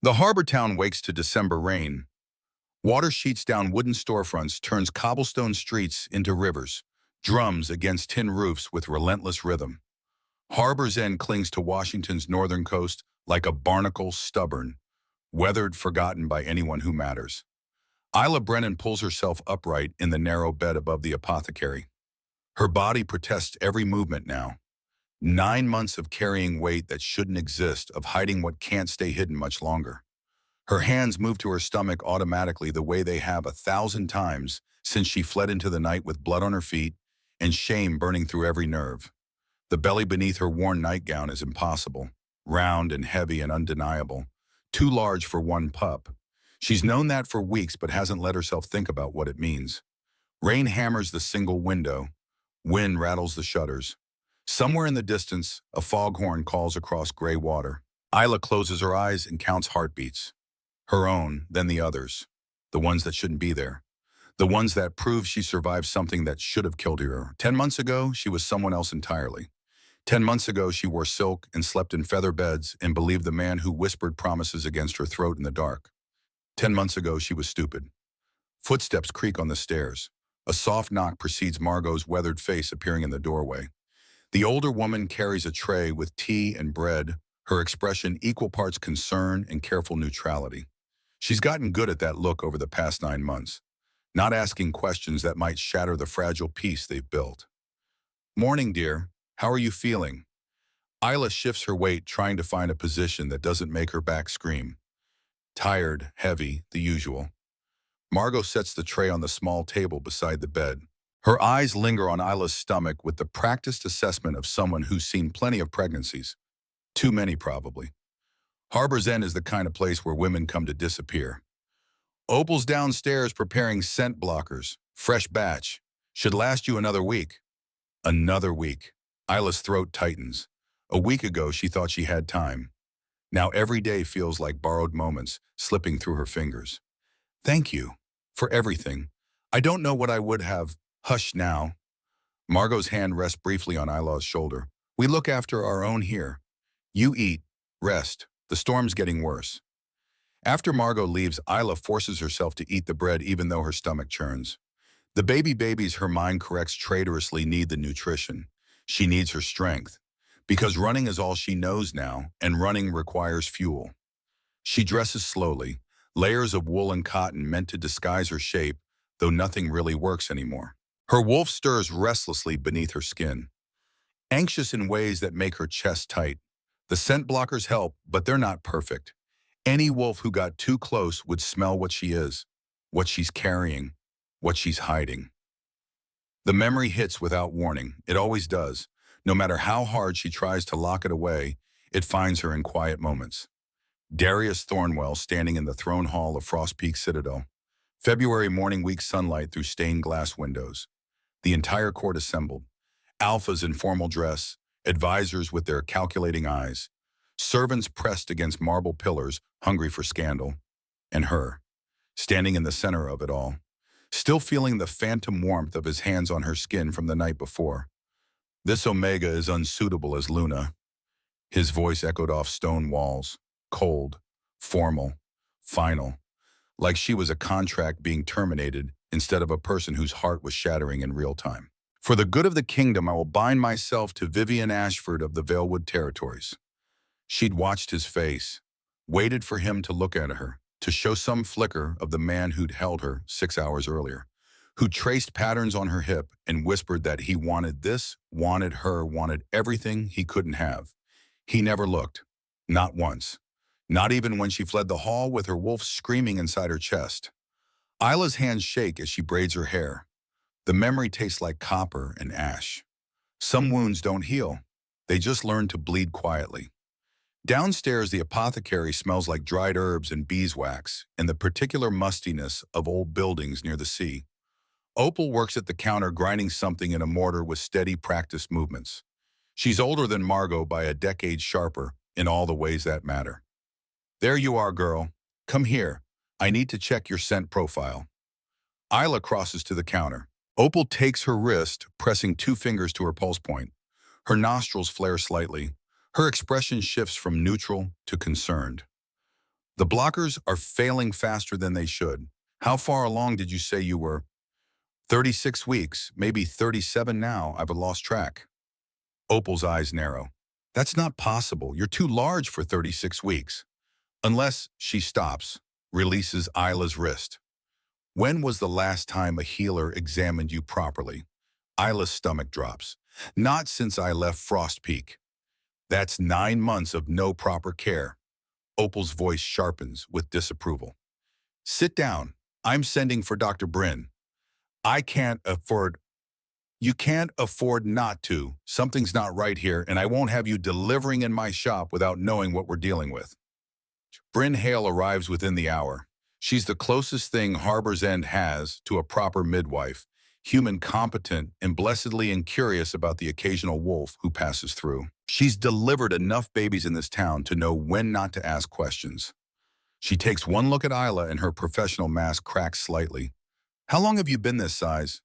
The harbor town wakes to December rain. Water sheets down wooden storefronts, turns cobblestone streets into rivers, drums against tin roofs with relentless rhythm. Harbor's End clings to Washington's northern coast like a barnacle, stubborn, weathered, forgotten by anyone who matters. Isla Brennan pulls herself upright in the narrow bed above the apothecary. Her body protests every movement now. 9 months of carrying weight that shouldn't exist, of hiding what can't stay hidden much longer. Her hands move to her stomach automatically the way they have 1,000 times since she fled into the night with blood on her feet and shame burning through every nerve. The belly beneath her worn nightgown is impossible, round and heavy and undeniable, too large for one pup. She's known that for weeks but hasn't let herself think about what it means. Rain hammers the single window. Wind rattles the shutters. Somewhere in the distance, a foghorn calls across gray water. Isla closes her eyes and counts heartbeats. Her own, then the others. The ones that shouldn't be there. The ones that prove she survived something that should have killed her. 10 months ago, she was someone else entirely. 10 months ago, she wore silk and slept in feather beds and believed the man who whispered promises against her throat in the dark. 10 months ago, she was stupid. Footsteps creak on the stairs. A soft knock precedes Margot's weathered face appearing in the doorway. The older woman carries a tray with tea and bread, her expression equal parts concern and careful neutrality. She's gotten good at that look over the past 9 months, not asking questions that might shatter the fragile peace they've built. "Morning, dear. How are you feeling?" Isla shifts her weight, trying to find a position that doesn't make her back scream. Tired, heavy, the usual. Margot sets the tray on the small table beside the bed. Her eyes linger on Isla's stomach with the practiced assessment of someone who's seen plenty of pregnancies. Too many, probably. Harbor's End is the kind of place where women come to disappear. Opal's downstairs preparing scent blockers. Fresh batch. Should last you another week. Another week. Isla's throat tightens. A week ago, she thought she had time. Now every day feels like borrowed moments slipping through her fingers. "Thank you. For everything. I don't know what I would have." "Hush now." Margot's hand rests briefly on Isla's shoulder. "We look after our own here. You eat. Rest. The storm's getting worse." After Margot leaves, Isla forces herself to eat the bread even though her stomach churns. The babies her mind corrects traitorously need the nutrition. She needs her strength. Because running is all she knows now, and running requires fuel. She dresses slowly, layers of wool and cotton meant to disguise her shape, though nothing really works anymore. Her wolf stirs restlessly beneath her skin, anxious in ways that make her chest tight. The scent blockers help, but they're not perfect. Any wolf who got too close would smell what she is, what she's carrying, what she's hiding. The memory hits without warning. It always does. No matter how hard she tries to lock it away, it finds her in quiet moments. Darius Thornwell standing in the throne hall of Frost Peak Citadel. February morning week sunlight through stained glass windows. The entire court assembled. Alphas in formal dress, advisors with their calculating eyes, servants pressed against marble pillars, hungry for scandal, and her, standing in the center of it all, still feeling the phantom warmth of his hands on her skin from the night before. "This Omega is unsuitable as Luna." His voice echoed off stone walls, cold, formal, final, like she was a contract being terminated instead of a person whose heart was shattering in real time. "For the good of the kingdom, I will bind myself to Vivian Ashford of the Valewood Territories." She'd watched his face, waited for him to look at her, to show some flicker of the man who'd held her 6 hours earlier, who traced patterns on her hip and whispered that he wanted this, wanted her, wanted everything he couldn't have. He never looked. Not once. Not even when she fled the hall with her wolf screaming inside her chest. Isla's hands shake as she braids her hair. The memory tastes like copper and ash. Some wounds don't heal. They just learn to bleed quietly. Downstairs, the apothecary smells like dried herbs and beeswax and the particular mustiness of old buildings near the sea. Opal works at the counter grinding something in a mortar with steady practiced movements. She's older than Margot by a decade sharper in all the ways that matter. "There you are, girl. Come here. I need to check your scent profile." Isla crosses to the counter. Opal takes her wrist, pressing 2 fingers to her pulse point. Her nostrils flare slightly. Her expression shifts from neutral to concerned. The blockers are failing faster than they should. How far along did you say you were? 36 weeks, maybe 37 now. I've lost track. Opal's eyes narrow. That's not possible. You're too large for 36 weeks. Unless she stops, releases Isla's wrist. When was the last time a healer examined you properly? Isla's stomach drops. Not since I left Frost Peak. That's 9 months of no proper care. Opal's voice sharpens with disapproval. Sit down. I'm sending for Dr. Bryn. I can't afford... You can't afford not to. Something's not right here, and I won't have you delivering in my shop without knowing what we're dealing with. Bryn Hale arrives within the hour. She's the closest thing Harbor's End has to a proper midwife, human competent and blessedly incurious about the occasional wolf who passes through. She's delivered enough babies in this town to know when not to ask questions. She takes one look at Isla and her professional mask cracks slightly. How long have you been this size?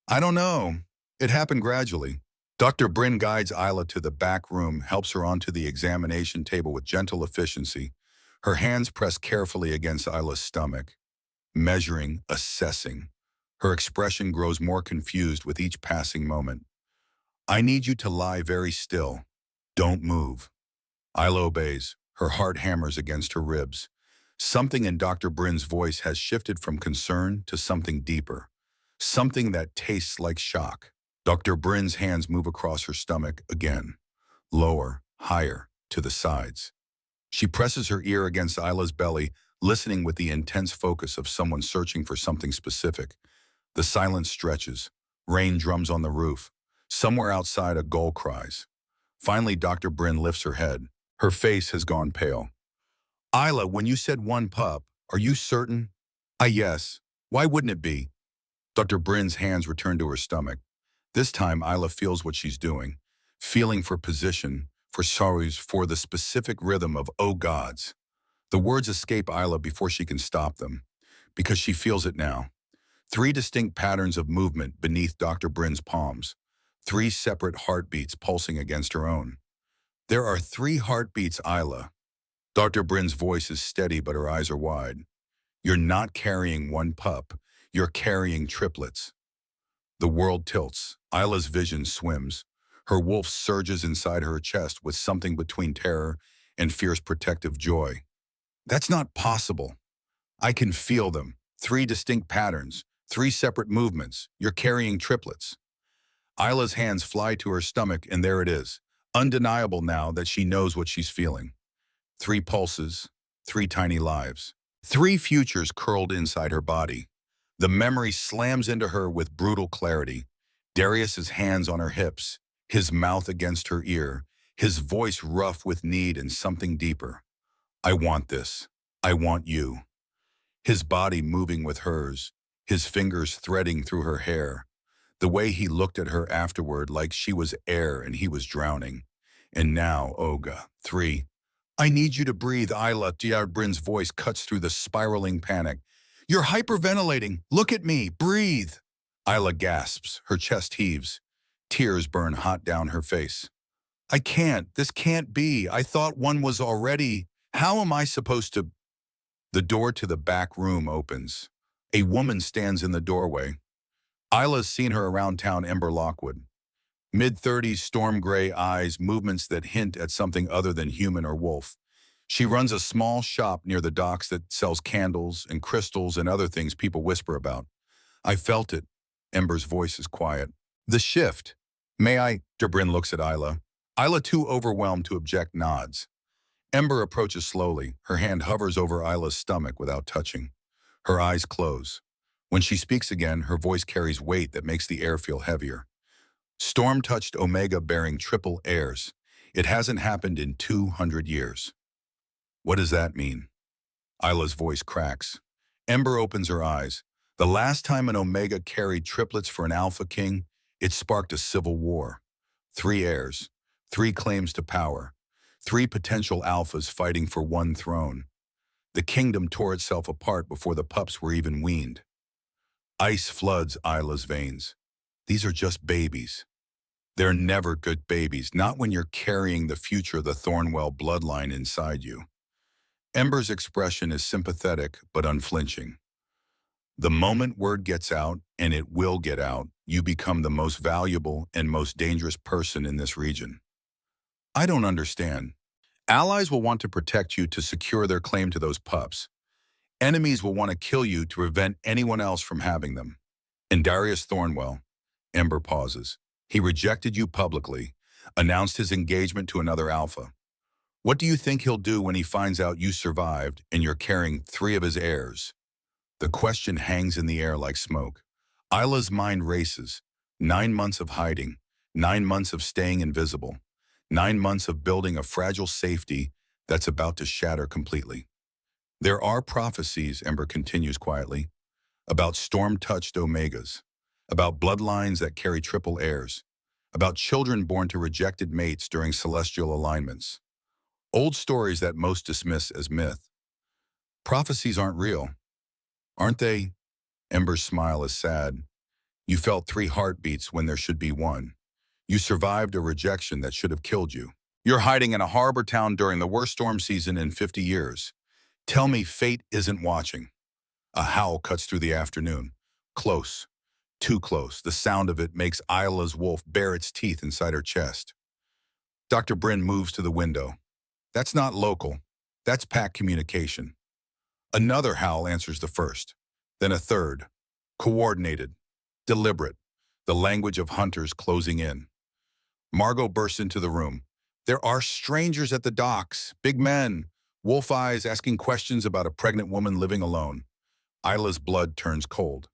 I don't know. It happened gradually. Dr. Bryn guides Isla to the back room, helps her onto the examination table with gentle efficiency. Her hands press carefully against Isla's stomach, measuring, assessing. Her expression grows more confused with each passing moment. I need you to lie very still. Don't move. Isla obeys. Her heart hammers against her ribs. Something in Dr. Bryn's voice has shifted from concern to something deeper. Something that tastes like shock. Dr. Bryn's hands move across her stomach again. Lower, higher, to the sides. She presses her ear against Isla's belly, listening with the intense focus of someone searching for something specific. The silence stretches. Rain drums on the roof. Somewhere outside, a gull cries. Finally, Dr. Bryn lifts her head. Her face has gone pale. Isla, when you said one pup, are you certain? Yes. Why wouldn't it be? Dr. Bryn's hands return to her stomach. This time, Isla feels what she's doing. Feeling for position, for sorrows, for the specific rhythm of "oh gods." The words escape Isla before she can stop them, because she feels it now. 3 distinct patterns of movement beneath Dr. Bryn's palms. 3 separate heartbeats pulsing against her own. There are 3 heartbeats, Isla. Dr. Bryn's voice is steady, but her eyes are wide. You're not carrying one pup. You're carrying triplets. The world tilts. Isla's vision swims. Her wolf surges inside her chest with something between terror and fierce protective joy. That's not possible. I can feel them. 3 distinct patterns. 3 separate movements. You're carrying triplets. Isla's hands fly to her stomach, and there it is. Undeniable now that she knows what she's feeling. 3 pulses, 3 tiny lives. 3 futures curled inside her body. The memory slams into her with brutal clarity. Darius's hands on her hips, his mouth against her ear, his voice rough with need and something deeper. I want this. I want you. His body moving with hers, his fingers threading through her hair. The way he looked at her afterward like she was air and he was drowning. And now, Olga, 3. I need you to breathe, Isla. Dr. Bryn's voice cuts through the spiraling panic. You're hyperventilating. Look at me. Breathe. Isla gasps. Her chest heaves. Tears burn hot down her face. I can't. This can't be. I thought one was already. How am I supposed to... The door to the back room opens. A woman stands in the doorway. Isla's seen her around town, Ember Lockwood. Mid-30s, storm gray eyes, movements that hint at something other than human or wolf. She runs a small shop near the docks that sells candles and crystals and other things people whisper about. I felt it. Ember's voice is quiet. The shift. May I? Dr. Bryn looks at Isla. Isla, too overwhelmed to object, nods. Ember approaches slowly. Her hand hovers over Isla's stomach without touching. Her eyes close. When she speaks again, her voice carries weight that makes the air feel heavier. Storm-touched Omega bearing triple heirs. It hasn't happened in 200 years. What does that mean? Isla's voice cracks. Ember opens her eyes. The last time an Omega carried triplets for an AlphaKing, it sparked a civil war. 3 heirs, 3 claims to power, 3 potential alphas fighting for one throne. The kingdom tore itself apart before the pups were even weaned. Ice floods Isla's veins. These are just babies. They're never good babies, not when you're carrying the future of the Thornwell bloodline inside you. Ember's expression is sympathetic but unflinching. The moment word gets out, and it will get out, you become the most valuable and most dangerous person in this region. I don't understand. Allies will want to protect you to secure their claim to those pups. Enemies will want to kill you to prevent anyone else from having them. And Darius Thornwell, Ember pauses. He rejected you publicly, announced his engagement to another alpha. What do you think he'll do when he finds out you survived and you're carrying 3 of his heirs? The question hangs in the air like smoke. Isla's mind races. 9 months of hiding, 9 months of staying invisible, 9 months of building a fragile safety that's about to shatter completely. There are prophecies, Ember continues quietly, about storm-touched omegas, about bloodlines that carry triple heirs, about children born to rejected mates during celestial alignments. Old stories that most dismiss as myth. Prophecies aren't real, aren't they? Ember's smile is sad. You felt 3 heartbeats when there should be 1. You survived a rejection that should have killed you. You're hiding in a harbor town during the worst storm season in 50 years. Tell me fate isn't watching. A howl cuts through the afternoon. Close. Too close. The sound of it makes Isla's wolf bare its teeth inside her chest. Dr. Bryn moves to the window. That's not local. That's pack communication. Another howl answers the first. Then a third. Coordinated. Deliberate. The language of hunters closing in. Margot bursts into the room. There are strangers at the docks. Big men. Wolf eyes asking questions about a pregnant woman living alone. Isla's blood turns cold.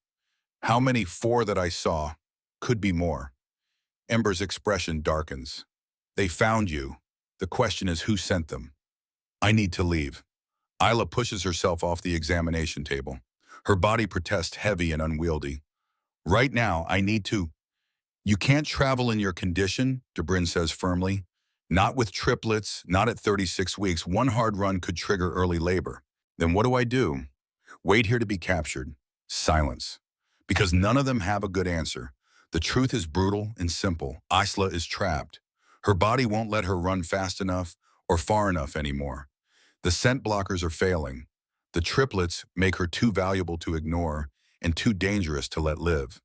How many 4 that I saw? Could be more. Ember's expression darkens. They found you. The question is who sent them. I need to leave. Isla pushes herself off the examination table. Her body protests heavy and unwieldy. Right now, I need to. You can't travel in your condition, Debrin says firmly. Not with triplets, not at 36 weeks. 1 hard run could trigger early labor. Then what do I do? Wait here to be captured. Silence. Because none of them have a good answer. The truth is brutal and simple. Isla is trapped. Her body won't let her run fast enough or far enough anymore. The scent blockers are failing. The triplets make her too valuable to ignore and too dangerous to let live.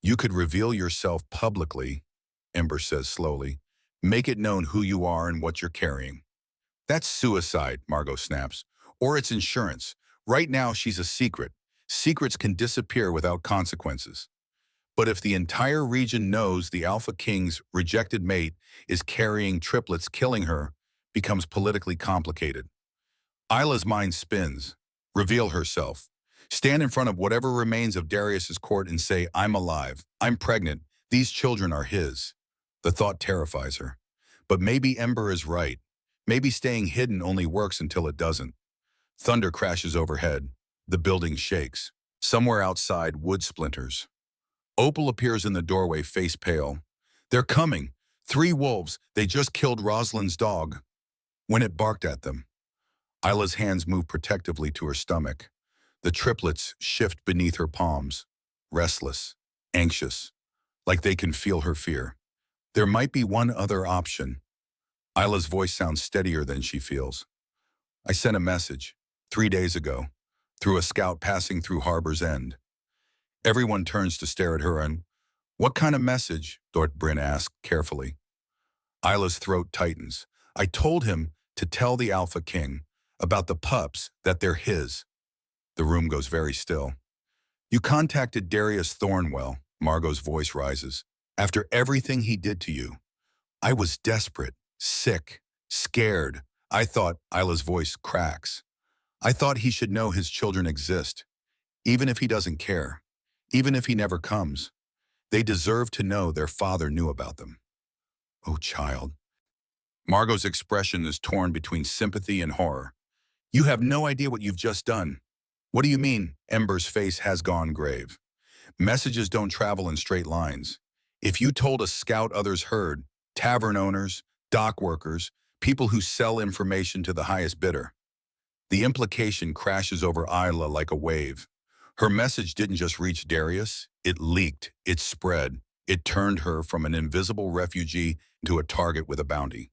You could reveal yourself publicly, Ember says slowly. Make it known who you are and what you're carrying. That's suicide, Margot snaps. Or it's insurance. Right now, she's a secret. Secrets can disappear without consequences. But if the entire region knows the AlphaKing's rejected mate is carrying triplets, killing her becomes politically complicated. Isla's mind spins. Reveal herself. Stand in front of whatever remains of Darius's court and say, I'm alive. I'm pregnant. These children are his. The thought terrifies her. But maybe Ember is right. Maybe staying hidden only works until it doesn't. Thunder crashes overhead. The building shakes. Somewhere outside, wood splinters. Opal appears in the doorway, face pale. They're coming. 3 wolves. They just killed Rosalind's dog. When it barked at them. Isla's hands move protectively to her stomach. The triplets shift beneath her palms. Restless. Anxious. Like they can feel her fear. There might be one other option. Isla's voice sounds steadier than she feels. I sent a message 3 days ago, through a scout passing through Harbor's End. Everyone turns to stare at her and, what kind of message? Dort Bryn asked carefully. Isla's throat tightens. I told him to tell the AlphaKing about the pups that they're his. The room goes very still. You contacted Darius Thornwell, Margot's voice rises. After everything he did to you. I was desperate, sick, scared. I thought, Isla's voice cracks. I thought he should know his children exist, even if he doesn't care, even if he never comes. They deserve to know their father knew about them. Oh, child. Margot's expression is torn between sympathy and horror. You have no idea what you've just done. What do you mean? Ember's face has gone grave. Messages don't travel in straight lines. If you told a scout others heard, tavern owners, dock workers, people who sell information to the highest bidder, the implication crashes over Isla like a wave. Her message didn't just reach Darius, it leaked, it spread. It turned her from an invisible refugee into a target with a bounty.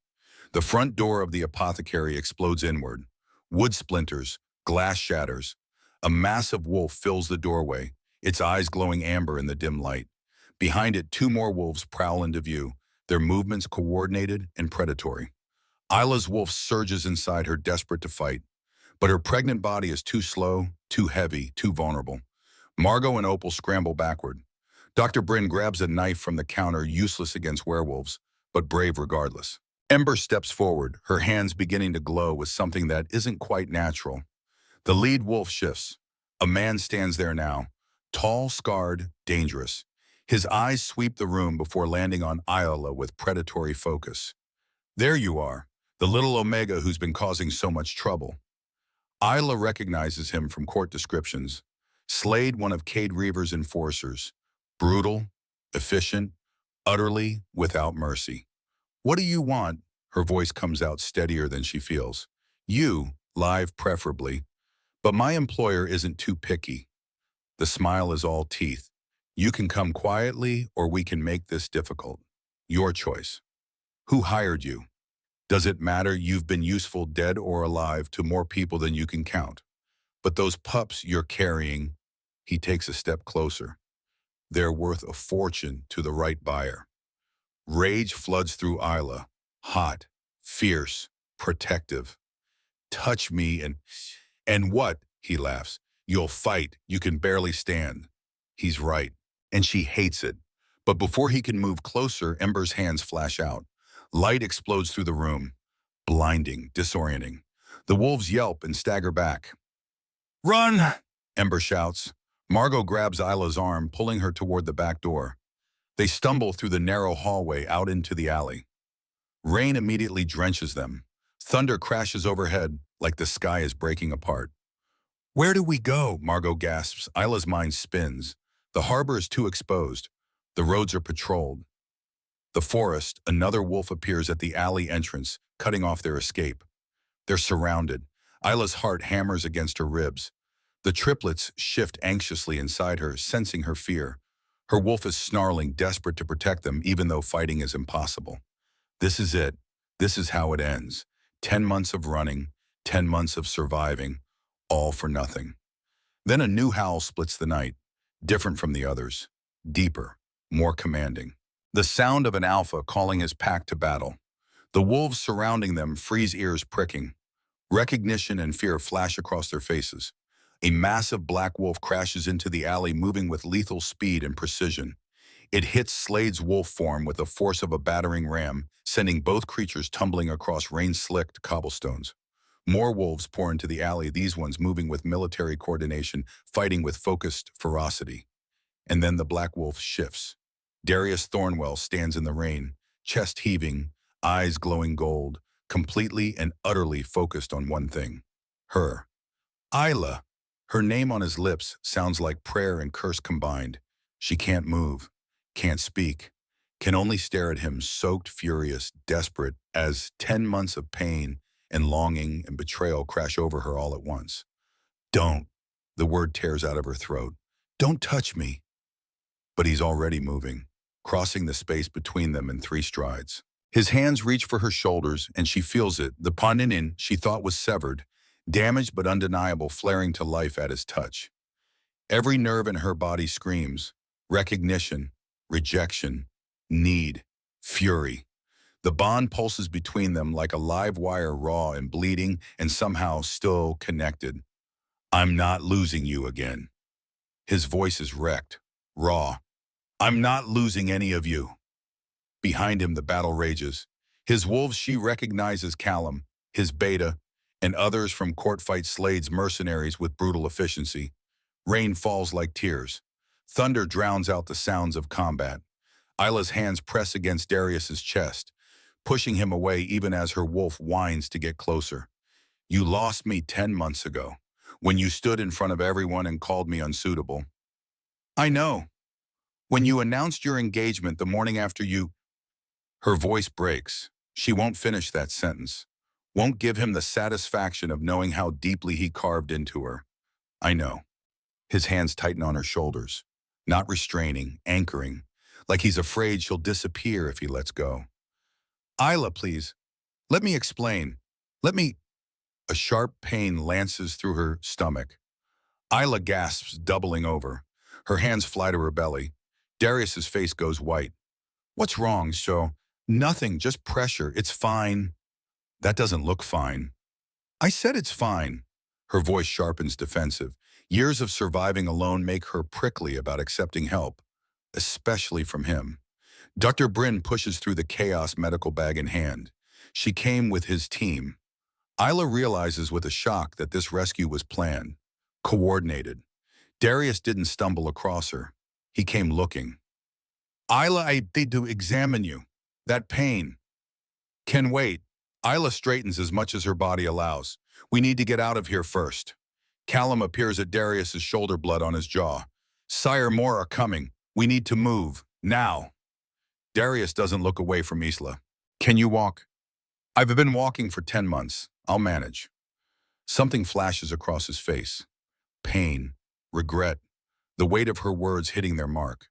The front door of the apothecary explodes inward. Wood splinters, glass shatters. A massive wolf fills the doorway, its eyes glowing amber in the dim light. Behind it, two more wolves prowl into view, their movements coordinated and predatory. Isla's wolf surges inside her, desperate to fight, but her pregnant body is too slow, too heavy, too vulnerable. Margot and Opal scramble backward. Dr. Bryn grabs a knife from the counter, useless against werewolves, but brave regardless. Ember steps forward, her hands beginning to glow with something that isn't quite natural. The lead wolf shifts. A man stands there now, tall, scarred, dangerous. His eyes sweep the room before landing on Isla with predatory focus. There you are, the little Omega who's been causing so much trouble. Isla recognizes him from court descriptions. Slade, one of Cade Reaver's enforcers. Brutal, efficient, utterly without mercy. What do you want? Her voice comes out steadier than she feels. You, live preferably. But my employer isn't too picky. The smile is all teeth. You can come quietly or we can make this difficult. Your choice. Who hired you? Does it matter? You've been useful dead or alive to more people than you can count. But those pups you're carrying, he takes a step closer. They're worth a fortune to the right buyer. Rage floods through Isla, hot, fierce, protective. Touch me and what? He laughs. You'll fight. You can barely stand. He's right. And she hates it. But before he can move closer, Ember's hands flash out. Light explodes through the room. Blinding, disorienting. The wolves yelp and stagger back. Run! Ember shouts. Margot grabs Isla's arm, pulling her toward the back door. They stumble through the narrow hallway out into the alley. Rain immediately drenches them. Thunder crashes overhead like the sky is breaking apart. Where do we go? Margot gasps. Isla's mind spins. The harbor is too exposed. The roads are patrolled. The forest, another wolf appears at the alley entrance, cutting off their escape. They're surrounded. Isla's heart hammers against her ribs. The triplets shift anxiously inside her, sensing her fear. Her wolf is snarling, desperate to protect them, even though fighting is impossible. This is it. This is how it ends. 10 months of running, 10 months of surviving, all for nothing. Then a new howl splits the night, different from the others, deeper, more commanding. The sound of an alpha calling his pack to battle. The wolves surrounding them freeze, ears pricking. Recognition and fear flash across their faces. A massive black wolf crashes into the alley, moving with lethal speed and precision. It hits Slade's wolf form with the force of a battering ram, sending both creatures tumbling across rain-slicked cobblestones. More wolves pour into the alley, these ones moving with military coordination, fighting with focused ferocity. And then the black wolf shifts. Darius Thornwell stands in the rain, chest heaving, eyes glowing gold, completely and utterly focused on one thing. Her. Isla. Her name on his lips sounds like prayer and curse combined. She can't move, can't speak, can only stare at him, soaked, furious, desperate, as 10 months of pain and longing and betrayal crash over her all at once. Don't. The word tears out of her throat. Don't touch me. But he's already moving, crossing the space between them in 3 strides. His hands reach for her shoulders, and she feels it, the pandinin she thought was severed, damaged but undeniable, flaring to life at his touch. Every nerve in her body screams, recognition, rejection, need, fury. The bond pulses between them like a live wire, raw and bleeding, and somehow still connected. I'm not losing you again. His voice is wrecked, raw. I'm not losing any of you. Behind him, the battle rages. His wolves she recognizes Callum, his beta, and others from court fight Slade's mercenaries with brutal efficiency. Rain falls like tears. Thunder drowns out the sounds of combat. Isla's hands press against Darius's chest, pushing him away even as her wolf whines to get closer. You lost me 10 months ago, when you stood in front of everyone and called me unsuitable. I know. When you announced your engagement the morning after you... Her voice breaks. She won't finish that sentence. Won't give him the satisfaction of knowing how deeply he carved into her. I know. His hands tighten on her shoulders, not restraining, anchoring, like he's afraid she'll disappear if he lets go. Isla, please. Let me explain. Let me... A sharp pain lances through her stomach. Isla gasps, doubling over. Her hands fly to her belly. Darius's face goes white. What's wrong, so? Nothing, just pressure. It's fine. That doesn't look fine. I said it's fine. Her voice sharpens, defensive. Years of surviving alone make her prickly about accepting help, especially from him. Dr. Bryn pushes through the chaos, medical bag in hand. She came with his team. Isla realizes with a shock that this rescue was planned, coordinated. Darius didn't stumble across her. He came looking. Isla, I need to examine you. That pain can wait. Isla straightens as much as her body allows. We need to get out of here first. Callum appears at Darius's shoulder, blood on his jaw. Sire, more are coming. We need to move. Now. Darius doesn't look away from Isla. Can you walk? I've been walking for 10 months. I'll manage. Something flashes across his face. Pain, regret, the weight of her words hitting their mark.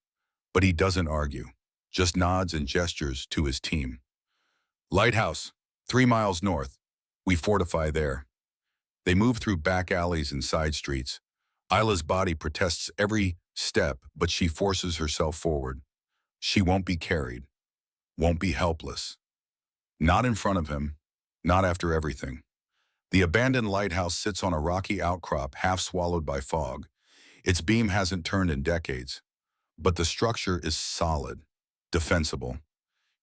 But he doesn't argue, just nods and gestures to his team. Lighthouse, 3 miles north. We fortify there. They move through back alleys and side streets. Isla's body protests every step, but she forces herself forward. She won't be carried, won't be helpless. Not in front of him, not after everything. The abandoned lighthouse sits on a rocky outcrop, half swallowed by fog. Its beam hasn't turned in decades, but the structure is solid, defensible.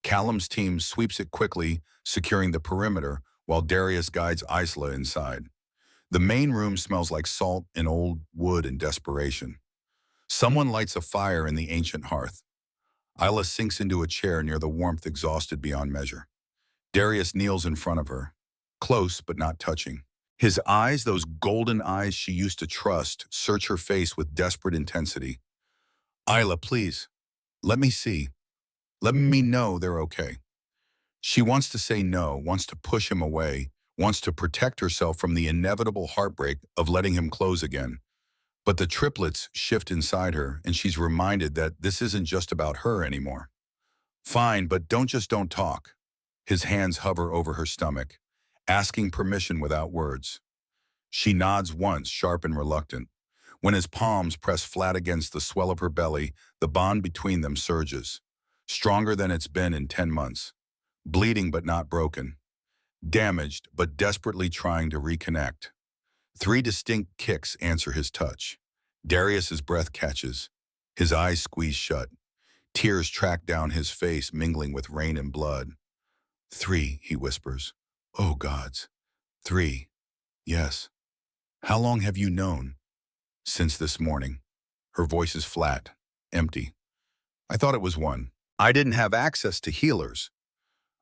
Callum's team sweeps it quickly, securing the perimeter, while Darius guides Isla inside. The main room smells like salt and old wood and desperation. Someone lights a fire in the ancient hearth. Isla sinks into a chair near the warmth, exhausted beyond measure. Darius kneels in front of her, close but not touching. His eyes, those golden eyes she used to trust, search her face with desperate intensity. Isla, please, let me see. Let me know they're okay. She wants to say no, wants to push him away, wants to protect herself from the inevitable heartbreak of letting him close again. But the triplets shift inside her, and she's reminded that this isn't just about her anymore. Fine, but don't talk. His hands hover over her stomach, asking permission without words. She nods once, sharp and reluctant. When his palms press flat against the swell of her belly, the bond between them surges. Stronger than it's been in 10 months. Bleeding but not broken. Damaged but desperately trying to reconnect. 3 distinct kicks answer his touch. Darius's breath catches. His eyes squeeze shut. Tears track down his face, mingling with rain and blood. 3, he whispers. Oh, gods. 3. Yes. How long have you known? Since this morning. Her voice is flat, empty. I thought it was 1. I didn't have access to healers.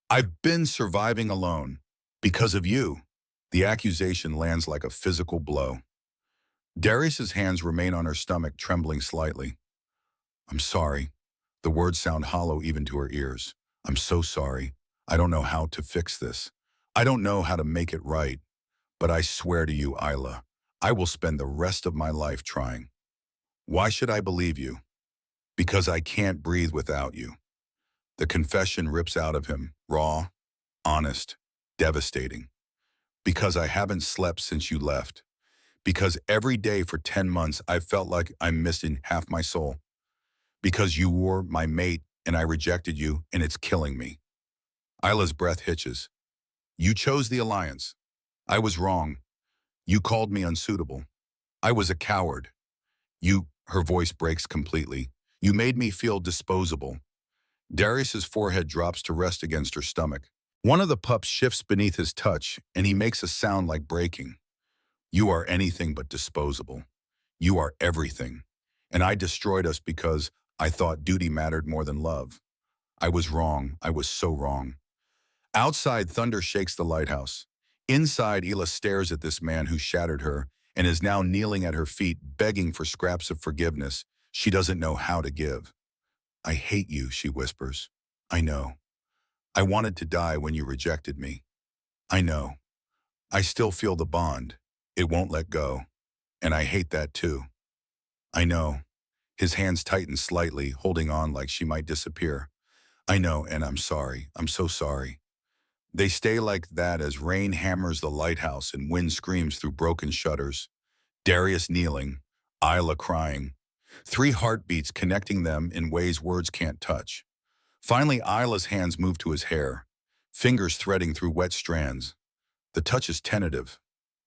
I've been surviving alone. Because of you. The accusation lands like a physical blow. Darius's hands remain on her stomach, trembling slightly. I'm sorry. The words sound hollow even to her ears. I'm so sorry. I don't know how to fix this. I don't know how to make it right. But I swear to you, Isla, I will spend the rest of my life trying. Why should I believe you? Because I can't breathe without you. The confession rips out of him, raw, honest, devastating. Because I haven't slept since you left. Because every day for 10 months I've felt like I'm missing half my soul. Because you were my mate and I rejected you, and it's killing me. Isla's breath hitches. You chose the alliance. I was wrong. You called me unsuitable. I was a coward. Her voice breaks completely. You made me feel disposable. Darius's forehead drops to rest against her stomach. One of the pups shifts beneath his touch, and he makes a sound like breaking. You are anything but disposable. You are everything. And I destroyed us because I thought duty mattered more than love. I was wrong. I was so wrong. Outside, thunder shakes the lighthouse. Inside, Ela stares at this man who shattered her and is now kneeling at her feet, begging for scraps of forgiveness she doesn't know how to give. I hate you, she whispers. I know. I wanted to die when you rejected me. I know. I still feel the bond. It won't let go. And I hate that too. I know. His hands tighten slightly, holding on like she might disappear. I know, and I'm sorry. I'm so sorry. They stay like that as rain hammers the lighthouse and wind screams through broken shutters. Darius kneeling, Isla crying. Three heartbeats connecting them in ways words can't touch. Finally, Isla's hands move to his hair, fingers threading through wet strands. The touch is tentative,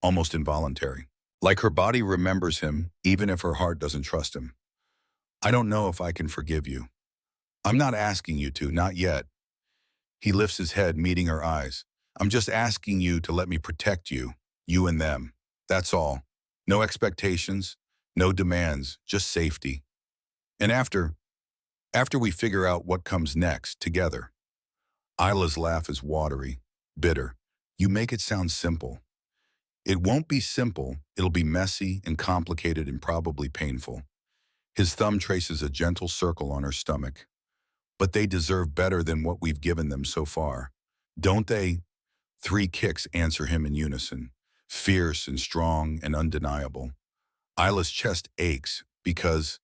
almost involuntary. Like her body remembers him, even if her heart doesn't trust him. I don't know if I can forgive you. I'm not asking you to, not yet. He lifts his head, meeting her eyes. I'm just asking you to let me protect you, you and them. That's all. No expectations, no demands, just safety. And after we figure out what comes next, together. Isla's laugh is watery, bitter. You make it sound simple. It won't be simple. It'll be messy and complicated and probably painful. His thumb traces a gentle circle on her stomach. But they deserve better than what we've given them so far. Don't they? Three kicks answer him in unison, fierce and strong and undeniable. Isla's chest aches because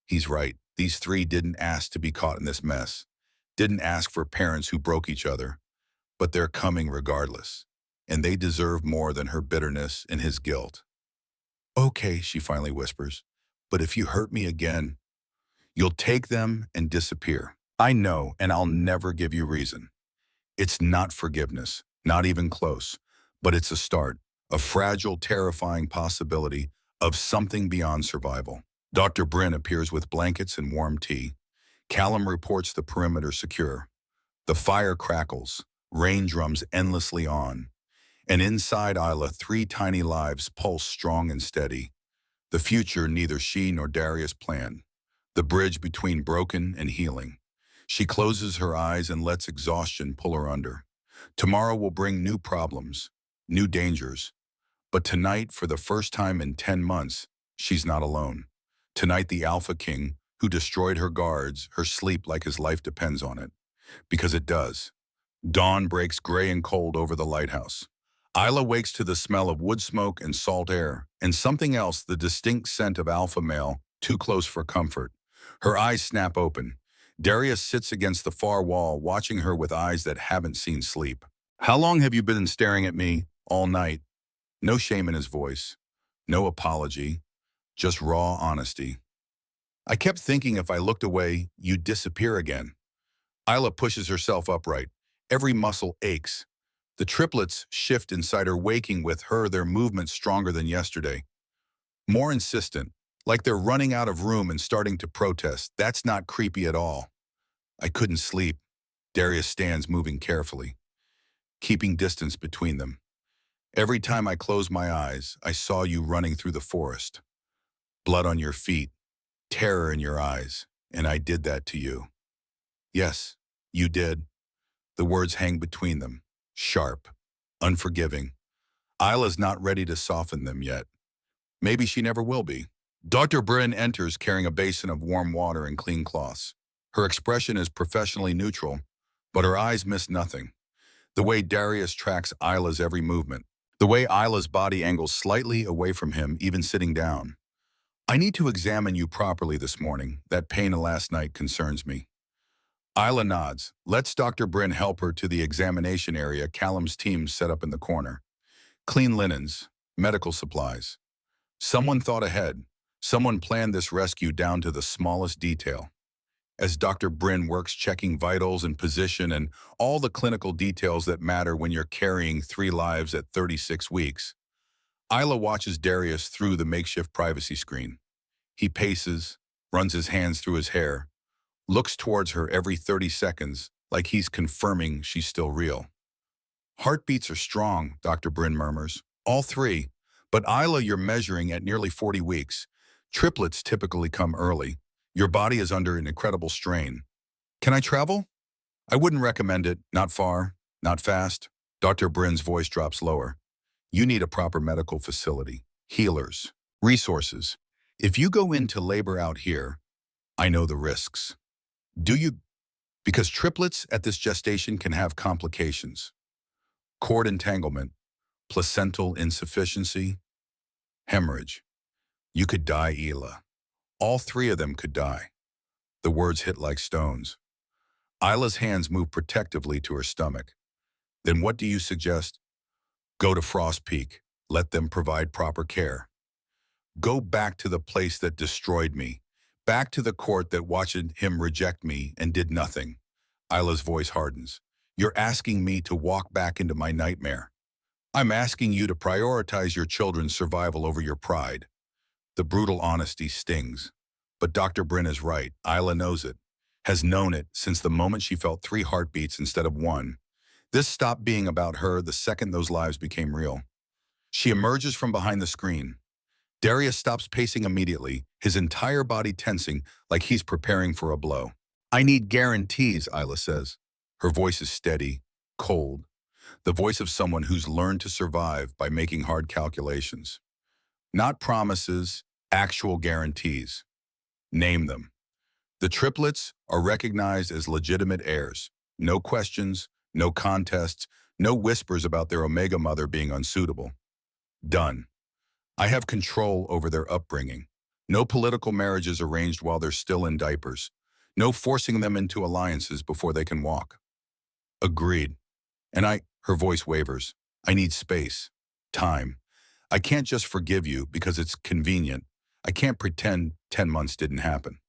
he's right. These three didn't ask to be caught in this mess, didn't ask for parents who broke each other, but they're coming regardless. And they deserve more than her bitterness and his guilt. Okay, she finally whispers, but if you hurt me again, you'll take them and disappear. I know, and I'll never give you reason. It's not forgiveness, not even close, but it's a start, a fragile, terrifying possibility of something beyond survival. Dr. Bryn appears with blankets and warm tea. Callum reports the perimeter secure. The fire crackles, rain drums endlessly on. And inside Isla, three tiny lives pulse strong and steady. The future neither she nor Darius planned. The bridge between broken and healing. She closes her eyes and lets exhaustion pull her under. Tomorrow will bring new problems, new dangers. But tonight, for the first time in 10 months, she's not alone. Tonight, the AlphaKing, who destroyed her guards, her sleep like his life depends on it. Because it does. Dawn breaks gray and cold over the lighthouse. Isla wakes to the smell of wood smoke and salt air, and something else, the distinct scent of alpha male, too close for comfort. Her eyes snap open. Darius sits against the far wall, watching her with eyes that haven't seen sleep. How long have you been staring at me? All night. No shame in his voice. No apology. Just raw honesty. I kept thinking if I looked away, you'd disappear again. Isla pushes herself upright. Every muscle aches. The triplets shift inside her, waking with her, their movements stronger than yesterday. More insistent, like they're running out of room and starting to protest. That's not creepy at all. I couldn't sleep. Darius stands, moving carefully, keeping distance between them. Every time I closed my eyes, I saw you running through the forest. Blood on your feet, terror in your eyes, and I did that to you. Yes, you did. The words hang between them, sharp, unforgiving. Isla's not ready to soften them yet. Maybe she never will be. Dr. Bryn enters carrying a basin of warm water and clean cloths. Her expression is professionally neutral, but her eyes miss nothing. The way Darius tracks Isla's every movement. The way Isla's body angles slightly away from him, even sitting down. I need to examine you properly this morning. That pain of last night concerns me. Isla nods, lets Dr. Bryn help her to the examination area Callum's team set up in the corner. Clean linens, medical supplies. Someone thought ahead. Someone planned this rescue down to the smallest detail. As Dr. Bryn works checking vitals and position and all the clinical details that matter when you're carrying 3 lives at 36 weeks, Isla watches Darius through the makeshift privacy screen. He paces, runs his hands through his hair, looks towards her every 30 seconds like he's confirming she's still real. Heartbeats are strong, Dr. Bryn murmurs. All 3. But Isla, you're measuring at nearly 40 weeks. Triplets typically come early. Your body is under an incredible strain. Can I travel? I wouldn't recommend it. Not far, not fast. Dr. Bryn's voice drops lower. You need a proper medical facility, healers, resources. If you go into labor out here, I know the risks. Do you? Because triplets at this gestation can have complications. Cord entanglement, placental insufficiency, hemorrhage. You could die, Isla. All 3 of them could die. The words hit like stones. Isla's hands move protectively to her stomach. Then what do you suggest? Go to Frost Peak. Let them provide proper care. Go back to the place that destroyed me. Back to the court that watched him reject me and did nothing. Isla's voice hardens. You're asking me to walk back into my nightmare. I'm asking you to prioritize your children's survival over your pride. The brutal honesty stings. But Dr. Bryn is right. Isla knows it. Has known it since the moment she felt 3 heartbeats instead of 1. This stopped being about her the second those lives became real. She emerges from behind the screen. Darius stops pacing immediately, his entire body tensing like he's preparing for a blow. I need guarantees, Isla says. Her voice is steady, cold, the voice of someone who's learned to survive by making hard calculations. Not promises, actual guarantees. Name them. The triplets are recognized as legitimate heirs. No questions, no contests, no whispers about their Omega mother being unsuitable. Done. I have control over their upbringing. No political marriages arranged while they're still in diapers. No forcing them into alliances before they can walk. Agreed. And her voice wavers. I need space. Time. I can't just forgive you because it's convenient. I can't pretend 10 months didn't happen.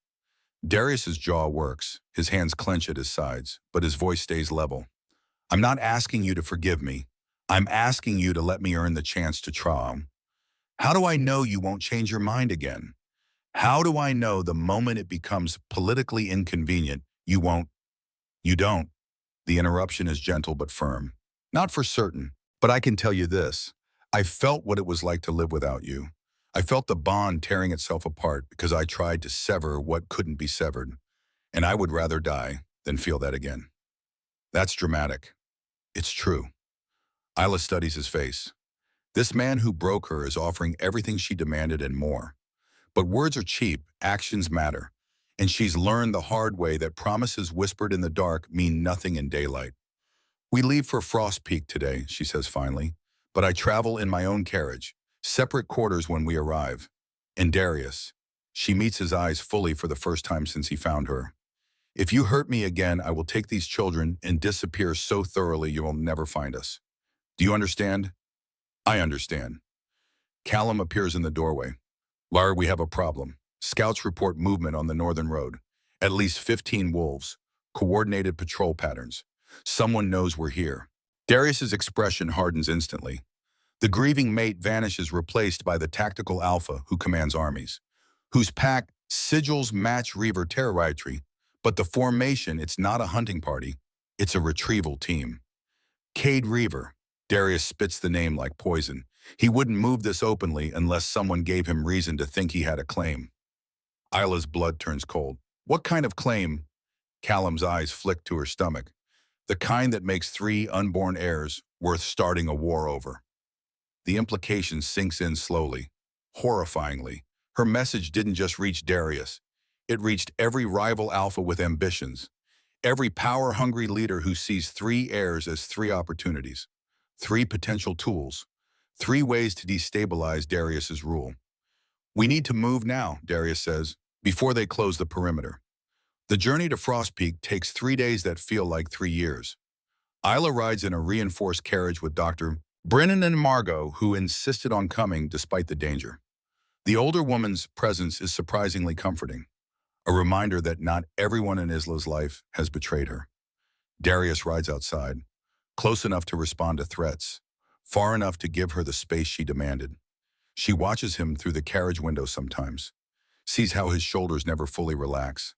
Darius's jaw works. His hands clench at his sides, but his voice stays level. I'm not asking you to forgive me. I'm asking you to let me earn the chance to try. How do I know you won't change your mind again? How do I know the moment it becomes politically inconvenient, you won't? You don't. The interruption is gentle but firm. Not for certain, but I can tell you this. I felt what it was like to live without you. I felt the bond tearing itself apart because I tried to sever what couldn't be severed. And I would rather die than feel that again. That's dramatic. It's true. Isla studies his face. This man who broke her is offering everything she demanded and more. But words are cheap, actions matter. And she's learned the hard way that promises whispered in the dark mean nothing in daylight. We leave for Frost Peak today, she says finally, but I travel in my own carriage, separate quarters when we arrive. And Darius, she meets his eyes fully for the first time since he found her. If you hurt me again, I will take these children and disappear so thoroughly you will never find us. Do you understand? I understand. Callum appears in the doorway. Lara, we have a problem. Scouts report movement on the northern road. At least 15 wolves. Coordinated patrol patterns. Someone knows we're here. Darius's expression hardens instantly. The grieving mate vanishes, replaced by the tactical alpha who commands armies, whose pack sigils match Reaver terroritry, but the formation, it's not a hunting party. It's a retrieval team. Cade Reaver. Darius spits the name like poison. He wouldn't move this openly unless someone gave him reason to think he had a claim. Isla's blood turns cold. What kind of claim? Callum's eyes flick to her stomach. The kind that makes 3 unborn heirs worth starting a war over. The implication sinks in slowly, horrifyingly. Her message didn't just reach Darius. It reached every rival alpha with ambitions. Every power-hungry leader who sees 3 heirs as 3 opportunities. 3 potential tools. 3 ways to destabilize Darius's rule. We need to move now, Darius says, before they close the perimeter. The journey to Frost Peak takes 3 days that feel like 3 years. Isla rides in a reinforced carriage with Dr. Brennan and Margot, who insisted on coming despite the danger. The older woman's presence is surprisingly comforting, a reminder that not everyone in Isla's life has betrayed her. Darius rides outside, close enough to respond to threats, far enough to give her the space she demanded. She watches him through the carriage window sometimes, sees how his shoulders never fully relax,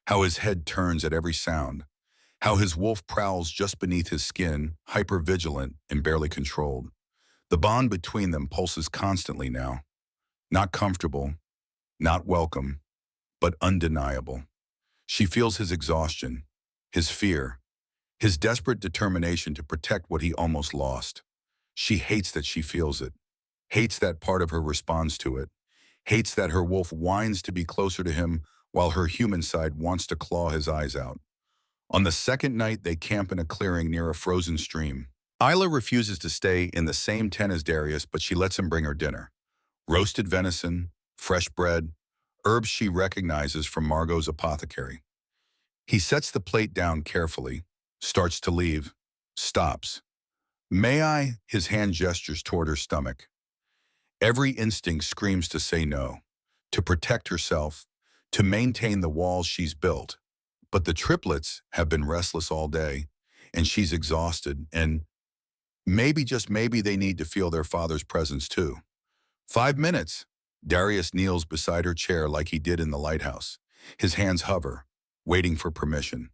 how his head turns at every sound, how his wolf prowls just beneath his skin, hyper-vigilant and barely controlled. The bond between them pulses constantly now. Not comfortable, not welcome, but undeniable. She feels his exhaustion, his fear, his desperate determination to protect what he almost lost. She hates that she feels it, hates that part of her responds to it, hates that her wolf whines to be closer to him while her human side wants to claw his eyes out. On the second night, they camp in a clearing near a frozen stream. Isla refuses to stay in the same tent as Darius, but she lets him bring her dinner. Roasted venison, fresh bread, herbs she recognizes from Margot's apothecary. He sets the plate down carefully, starts to leave, stops. May I? His hand gestures toward her stomach. Every instinct screams to say no, to protect herself, to maintain the walls she's built. But the triplets have been restless all day, and she's exhausted, and maybe, just maybe, they need to feel their father's presence too. 5 minutes. Darius kneels beside her chair like he did in the lighthouse. His hands hover, waiting for permission.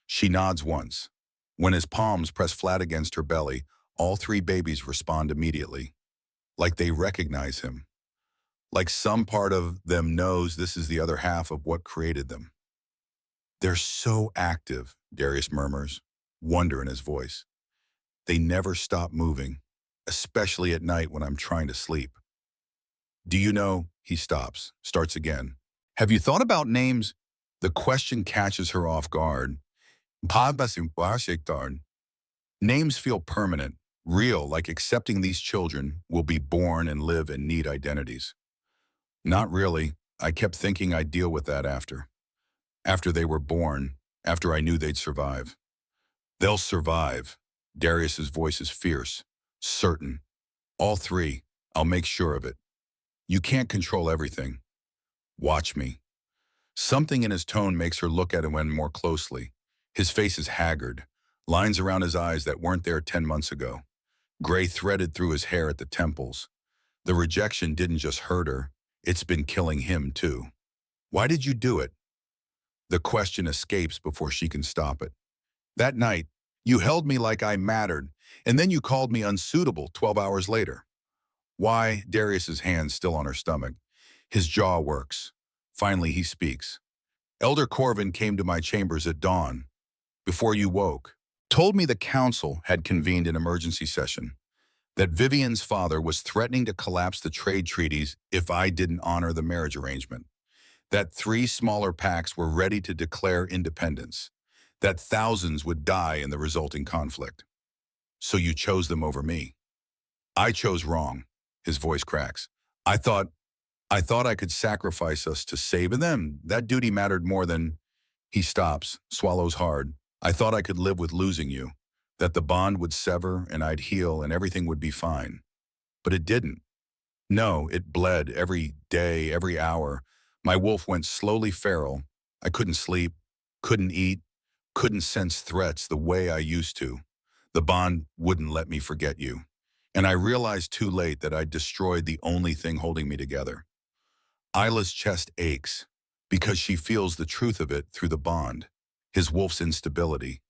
She nods once. When his palms press flat against her belly, all three babies respond immediately, like they recognize him. Like some part of them knows this is the other half of what created them. They're so active, Darius murmurs, wonder in his voice. They never stop moving, especially at night when I'm trying to sleep. Do you know? He stops, starts again. Have you thought about names? The question catches her off guard. Names feel permanent, real, like accepting these children will be born and live and need identities. Not really. I kept thinking I'd deal with that after. After they were born, after I knew they'd survive. They'll survive. Darius's voice is fierce, certain. All three. I'll make sure of it. You can't control everything. Watch me. Something in his tone makes her look at him more closely. His face is haggard, lines around his eyes that weren't there 10 months ago. Gray threaded through his hair at the temples. The rejection didn't just hurt her, it's been killing him too. Why did you do it? The question escapes before she can stop it. That night, you held me like I mattered, and then you called me unsuitable 12 hours later. Why? Darius's hand still on her stomach. His jaw works. Finally, he speaks. Elder Corvin came to my chambers at dawn, before you woke, told me the council had convened an emergency session, that Vivian's father was threatening to collapse the trade treaties if I didn't honor the marriage arrangement, that 3 smaller packs were ready to declare independence, that thousands would die in the resulting conflict. So you chose them over me. I chose wrong. His voice cracks. I thought I could sacrifice us to save them. That duty mattered more than... He stops, swallows hard. I thought I could live with losing you, that the bond would sever and I'd heal and everything would be fine. But it didn't. No, it bled every day, every hour. My wolf went slowly feral. I couldn't sleep, couldn't eat, couldn't sense threats the way I used to. The bond wouldn't let me forget you. And I realized too late that I'd destroyed the only thing holding me together. Isla's chest aches because she feels the truth of it through the bond, his wolf's instability,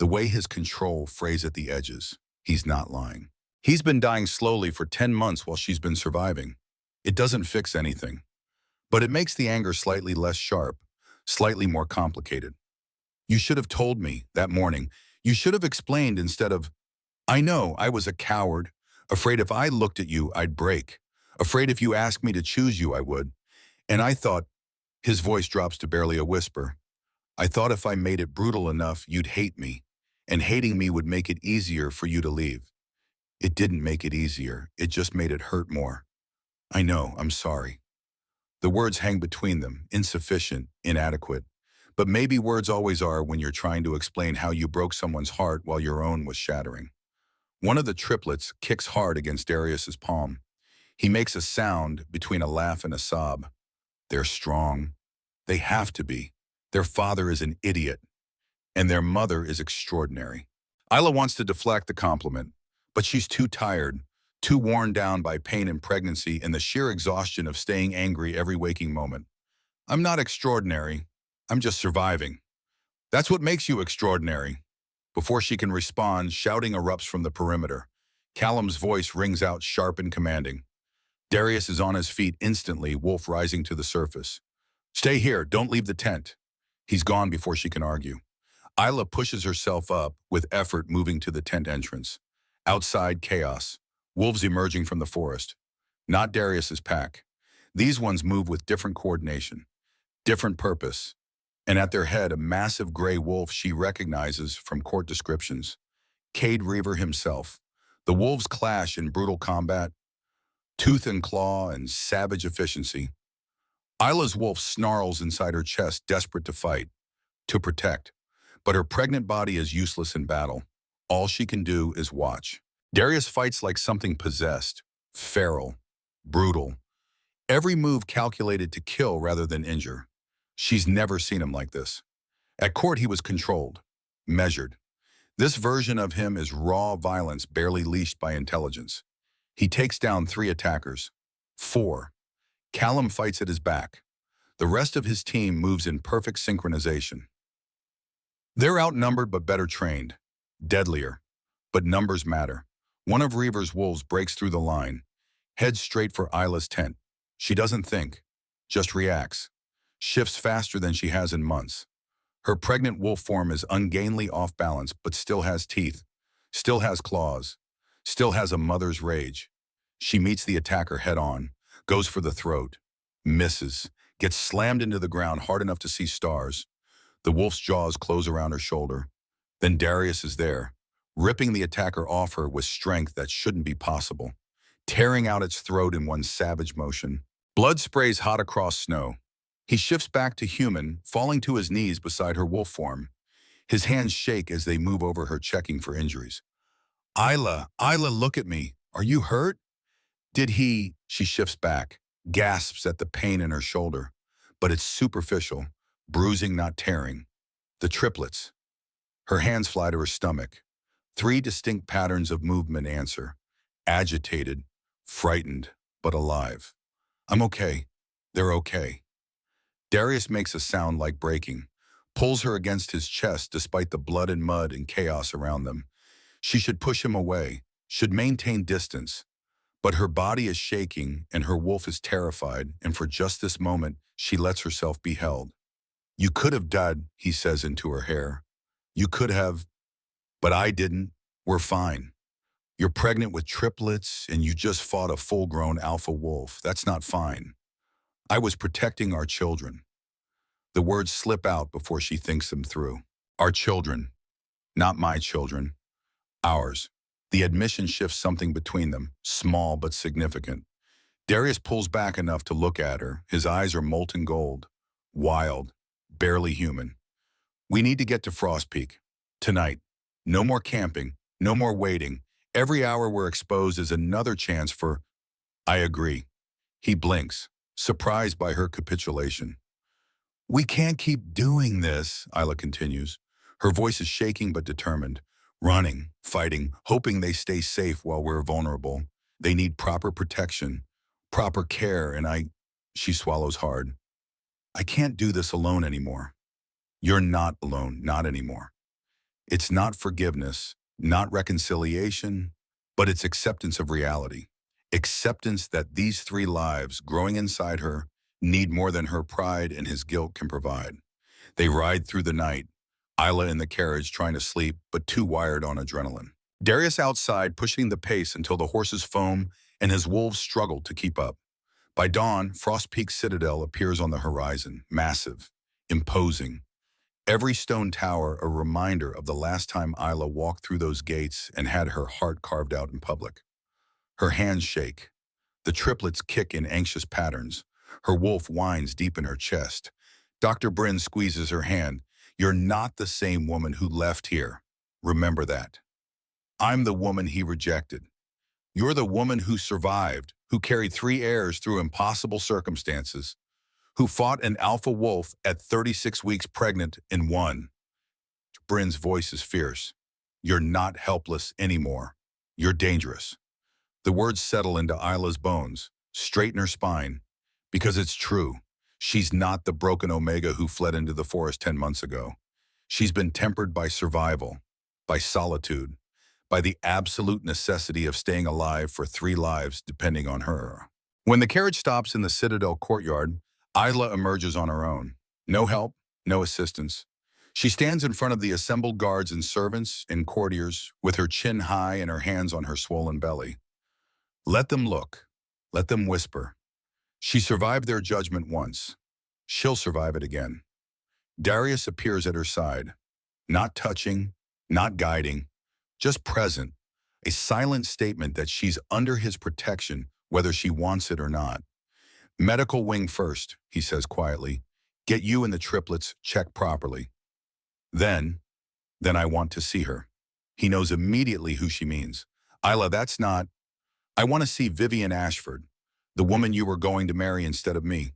the way his control frays at the edges. He's not lying. He's been dying slowly for 10 months while she's been surviving. It doesn't fix anything, but it makes the anger slightly less sharp, slightly more complicated. You should have told me that morning. You should have explained instead of, I know I was a coward, afraid if I looked at you, I'd break, afraid if you asked me to choose you, I would. And I thought, his voice drops to barely a whisper, I thought if I made it brutal enough, you'd hate me, and hating me would make it easier for you to leave. It didn't make it easier, it just made it hurt more. I know, I'm sorry. The words hang between them, insufficient, inadequate. But maybe words always are when you're trying to explain how you broke someone's heart while your own was shattering. One of the triplets kicks hard against Darius's palm. He makes a sound between a laugh and a sob. They're strong. They have to be. Their father is an idiot, and their mother is extraordinary. Isla wants to deflect the compliment, but she's too tired, too worn down by pain and pregnancy and the sheer exhaustion of staying angry every waking moment. I'm not extraordinary. I'm just surviving. That's what makes you extraordinary. Before she can respond, shouting erupts from the perimeter. Callum's voice rings out sharp and commanding. Darius is on his feet instantly, wolf rising to the surface. Stay here, don't leave the tent. He's gone before she can argue. Isla pushes herself up, with effort moving to the tent entrance. Outside, chaos. Wolves emerging from the forest. Not Darius's pack. These ones move with different coordination, different purpose. And at their head, a massive gray wolf she recognizes from court descriptions. Cade Reaver himself. The wolves clash in brutal combat, tooth and claw and savage efficiency. Isla's wolf snarls inside her chest, desperate to fight, to protect. But her pregnant body is useless in battle. All she can do is watch. Darius fights like something possessed, feral, brutal. Every move calculated to kill rather than injure. She's never seen him like this. At court, he was controlled, measured. This version of him is raw violence barely leashed by intelligence. He takes down 3 attackers. 4. Callum fights at his back. The rest of his team moves in perfect synchronization. They're outnumbered but better trained. Deadlier. But numbers matter. One of Reaver's wolves breaks through the line, heads straight for Isla's tent. She doesn't think, just reacts. Shifts faster than she has in months. Her pregnant wolf form is ungainly off balance, but still has teeth, still has claws, still has a mother's rage. She meets the attacker head on, goes for the throat, misses, gets slammed into the ground hard enough to see stars. The wolf's jaws close around her shoulder. Then Darius is there, ripping the attacker off her with strength that shouldn't be possible, tearing out its throat in one savage motion. Blood sprays hot across snow. He shifts back to human, falling to his knees beside her wolf form. His hands shake as they move over her, checking for injuries. Isla, look at me. Are you hurt? Did he? She shifts back, gasps at the pain in her shoulder. But it's superficial, bruising, not tearing. The triplets. Her hands fly to her stomach. 3 distinct patterns of movement answer. Agitated, frightened, but alive. I'm okay. They're okay. Darius makes a sound like breaking, pulls her against his chest despite the blood and mud and chaos around them. She should push him away, should maintain distance. But her body is shaking and her wolf is terrified, and for just this moment, she lets herself be held. You could have died, he says into her hair. You could have, but I didn't. We're fine. You're pregnant with triplets and you just fought a full-grown alpha wolf. That's not fine. I was protecting our children. The words slip out before she thinks them through. Our children. Not my children. Ours. The admission shifts something between them, small but significant. Darius pulls back enough to look at her. His eyes are molten gold. Wild. Barely human. We need to get to Frost Peak. Tonight. No more camping. No more waiting. Every hour we're exposed is another chance for... I agree. He blinks, surprised by her capitulation. We can't keep doing this, Isla continues. Her voice is shaking but determined. Running, fighting, hoping they stay safe while we're vulnerable. They need proper protection, proper care, and she swallows hard. I can't do this alone anymore. You're not alone, not anymore. It's not forgiveness, not reconciliation, but it's acceptance of reality. Acceptance that these 3 lives growing inside her need more than her pride and his guilt can provide. They ride through the night, Isla in the carriage trying to sleep, but too wired on adrenaline. Darius outside pushing the pace until the horses foam and his wolves struggle to keep up. By dawn, Frost Peak Citadel appears on the horizon, massive, imposing. Every stone tower a reminder of the last time Isla walked through those gates and had her heart carved out in public. Her hands shake. The triplets kick in anxious patterns. Her wolf whines deep in her chest. Dr. Bryn squeezes her hand. You're not the same woman who left here. Remember that. I'm the woman he rejected. You're the woman who survived, who carried 3 heirs through impossible circumstances, who fought an alpha wolf at 36 weeks pregnant and won. Bryn's voice is fierce. You're not helpless anymore. You're dangerous. The words settle into Isla's bones, straighten her spine. Because it's true. She's not the broken Omega who fled into the forest 10 months ago. She's been tempered by survival, by solitude, by the absolute necessity of staying alive for 3 lives depending on her. When the carriage stops in the Citadel courtyard, Isla emerges on her own. No help, no assistance. She stands in front of the assembled guards and servants and courtiers with her chin high and her hands on her swollen belly. Let them look. Let them whisper. She survived their judgment once. She'll survive it again. Darius appears at her side, not touching, not guiding, just present, a silent statement that she's under his protection, whether she wants it or not. Medical wing first, he says quietly. Get you and the triplets checked properly. Then I want to see her. He knows immediately who she means. Isla, that's not. I want to see Vivian Ashford, the woman you were going to marry instead of me.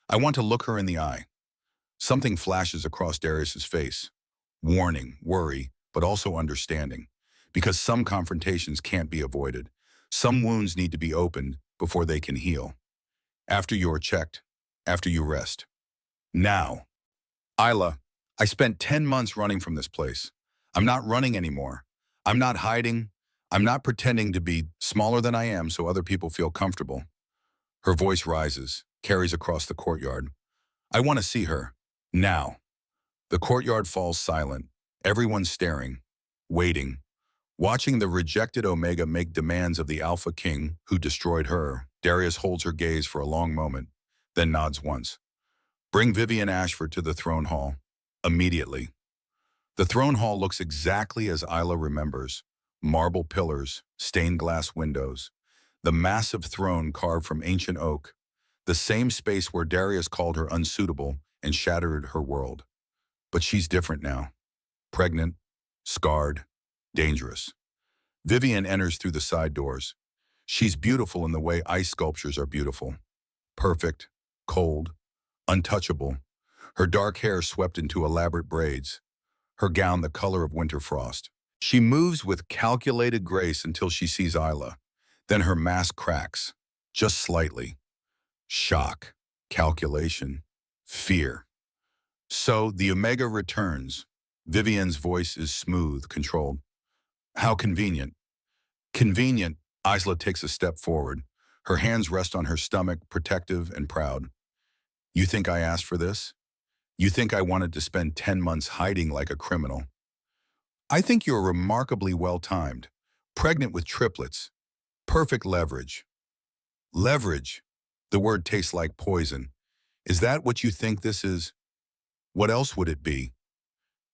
I want to look her in the eye. Something flashes across Darius's face. Warning, worry, but also understanding. Because some confrontations can't be avoided. Some wounds need to be opened before they can heal. After you are checked, after you rest. Now. Isla, I spent 10 months running from this place. I'm not running anymore. I'm not hiding. I'm not pretending to be smaller than I am so other people feel comfortable. Her voice rises, carries across the courtyard. I want to see her. Now. The courtyard falls silent. Everyone staring, waiting, watching the rejected Omega make demands of the AlphaKing who destroyed her. Darius holds her gaze for a long moment, then nods once. Bring Vivian Ashford to the throne hall. Immediately. The throne hall looks exactly as Isla remembers. Marble pillars, stained glass windows, the massive throne carved from ancient oak, the same space where Darius called her unsuitable and shattered her world. But she's different now. Pregnant, scarred, dangerous. Vivian enters through the side doors. She's beautiful in the way ice sculptures are beautiful. Perfect, cold, untouchable. Her dark hair swept into elaborate braids. Her gown the color of winter frost. She moves with calculated grace until she sees Isla. Then her mask cracks, just slightly. Shock, calculation, fear. So the Omega returns. Vivian's voice is smooth, controlled. How convenient. Convenient, Isla takes a step forward. Her hands rest on her stomach, protective and proud. You think I asked for this? You think I wanted to spend 10 months hiding like a criminal? I think you're remarkably well-timed. Pregnant with triplets. Perfect leverage. Leverage. The word tastes like poison. Is that what you think this is? What else would it be?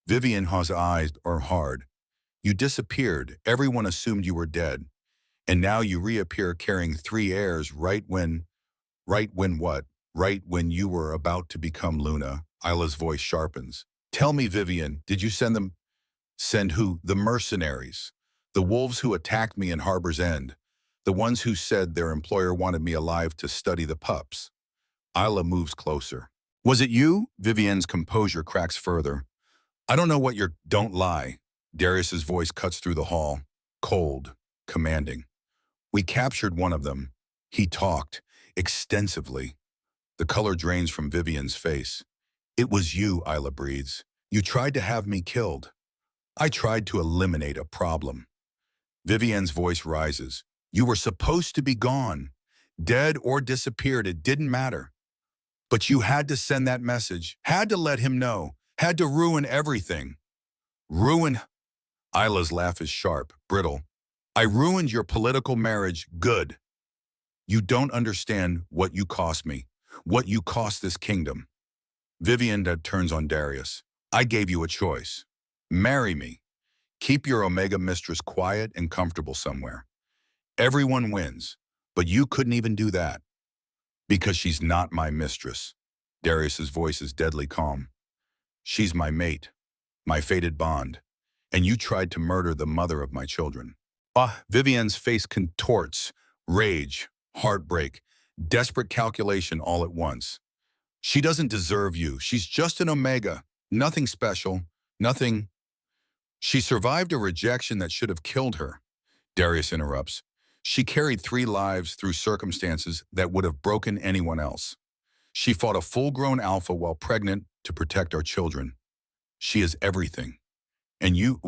Vivian's eyes are hard. You disappeared. Everyone assumed you were dead. And now you reappear carrying 3 heirs right when what? Right when you were about to become Luna. Isla's voice sharpens. Tell me, Vivian, did you send them? Send who? The mercenaries. The wolves who attacked me in Harbor's End. The ones who said their employer wanted me alive to study the pups. Isla moves closer. Was it you? Vivian's composure cracks further. I don't know what you're... Don't lie. Darius's voice cuts through the hall. Cold, commanding. We captured one of them. He talked, extensively. The color drains from Vivian's face. It was you, Isla breathes. You tried to have me killed. I tried to eliminate a problem. Vivian's voice rises. You were supposed to be gone. Dead or disappeared, it didn't matter. But you had to send that message, had to let him know, had to ruin everything. Ruin? Isla's laugh is sharp, brittle. I ruined your political marriage, good. You don't understand what you cost me, what you cost this kingdom. Vivian turns on Darius. I gave you a choice. Marry me. Keep your Omega mistress quiet and comfortable somewhere. Everyone wins, but you couldn't even do that. Because she's not my mistress. Darius's voice is deadly calm. She's my mate, my fated bond, and you tried to murder the mother of my children. Vivian's face contorts, rage, heartbreak, desperate calculation all at once. She doesn't deserve you. She's just an Omega. Nothing special. Nothing. She survived a rejection that should have killed her. Darius interrupts. She carried 3 lives through circumstances that would have broken anyone else. She fought a full-grown alpha while pregnant to protect our children. She is everything. And you...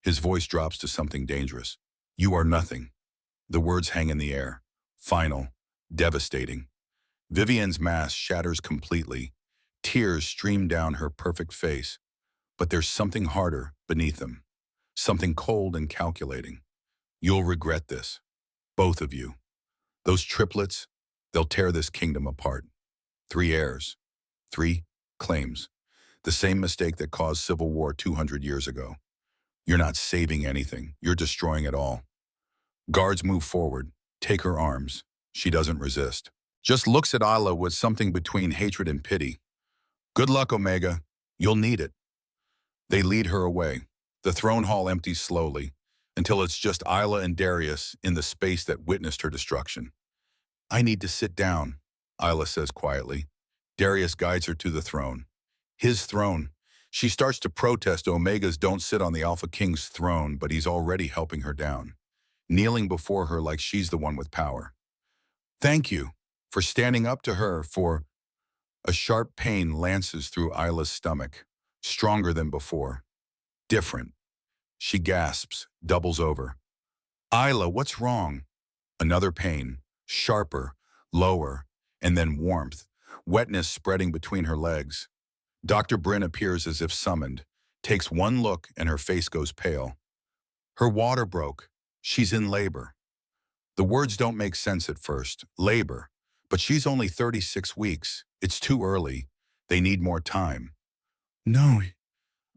His voice drops to something dangerous. You are nothing. The words hang in the air. Final. Devastating. Vivian's mask shatters completely. Tears stream down her perfect face. But there's something harder beneath them. Something cold and calculating. You'll regret this. Both of you. Those triplets, they'll tear this kingdom apart. 3 heirs. 3 claims. The same mistake that caused civil war 200 years ago. You're not saving anything. You're destroying it all. Guards move forward. Take her arms. She doesn't resist. Just looks at Isla with something between hatred and pity. Good luck, Omega. You'll need it. They lead her away. The throne hall empties slowly. until it's just Isla and Darius in the space that witnessed her destruction. I need to sit down, Isla says quietly. Darius guides her to the throne. His throne. She starts to protest Omegas don't sit on the Alpha King's throne, but he's already helping her down, kneeling before her like she's the one with power. Thank you for standing up to her, for a sharp pain lances through Isla's stomach, stronger than before. Different. She gasps, doubles over. Isla, what's wrong? Another pain, sharper, lower, and then warmth, wetness spreading between her legs. Dr. Bryn appears as if summoned, takes one look and her face goes pale. Her water broke. She's in labor. The words don't make sense at first. Labor. But she's only 36 weeks. It's too early. They need more time. No.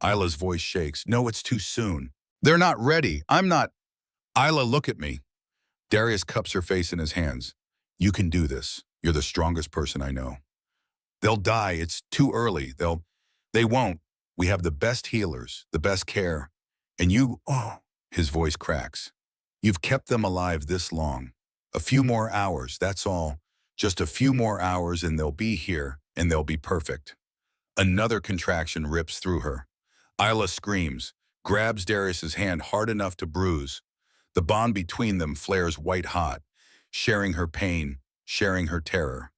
Isla's voice shakes. No, it's too soon. They're not ready. I'm not. Isla, look at me. Darius cups her face in his hands. You can do this. You're the strongest person I know. They'll die. It's too early. They won't. We have the best healers, the best care. And you, his voice cracks. You've kept them alive this long. A few more hours, that's all. Just a few more hours and they'll be here and they'll be perfect. Another contraction rips through her. Isla screams, grabs Darius's hand hard enough to bruise. The bond between them flares white hot, sharing her pain, sharing her terror.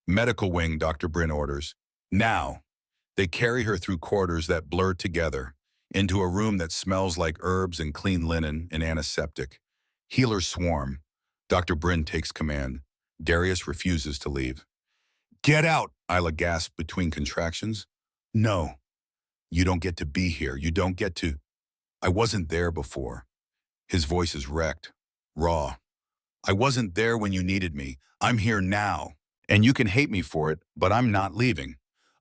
Medical wing, Dr. Bryn orders. Now. They carry her through corridors that blur together, into a room that smells like herbs and clean linen and antiseptic. Healers swarm. Dr. Bryn takes command. Darius refuses to leave. Get out, Isla gasps between contractions. No. You don't get to be here. You don't get to. I wasn't there before. His voice is wrecked, raw. I wasn't there when you needed me. I'm here now. And you can hate me for it, but I'm not leaving.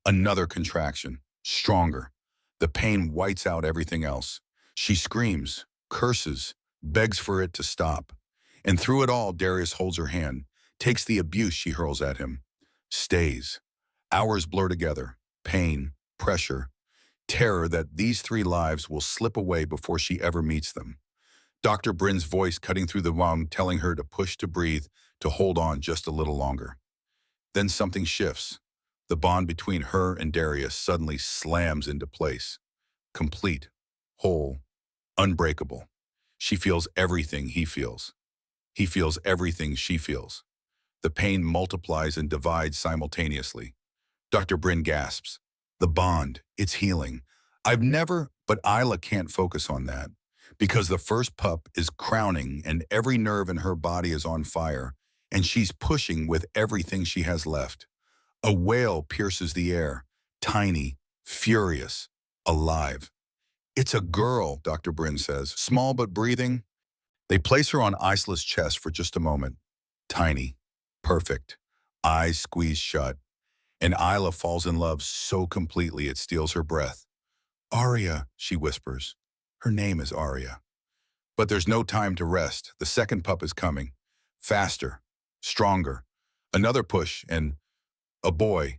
Another contraction, stronger. The pain whites out everything else. She screams, curses, begs for it to stop. And through it all, Darius holds her hand, takes the abuse she hurls at him, stays. Hours blur together, pain, pressure, terror that these 3 lives will slip away before she ever meets them. Dr. Bryn's voice cutting through the wound, telling her to push, to breathe, to hold on just a little longer. Then something shifts. The bond between her and Darius suddenly slams into place. Complete, whole, unbreakable. She feels everything he feels. He feels everything she feels. The pain multiplies and divides simultaneously. Dr. Bryn gasps. The bond, it's healing. But Isla can't focus on that. Because the first pup is crowning and every nerve in her body is on fire, and she's pushing with everything she has left. A wail pierces the air, tiny, furious, alive. It's a girl, Dr. Bryn says, small but breathing. They place her on Isla's chest for just a moment. Tiny, perfect, eyes squeezed shut, and Isla falls in love so completely it steals her breath. Aria, she whispers. Her name is Aria. But there's no time to rest. The second pup is coming. Faster, stronger. Another push and a boy,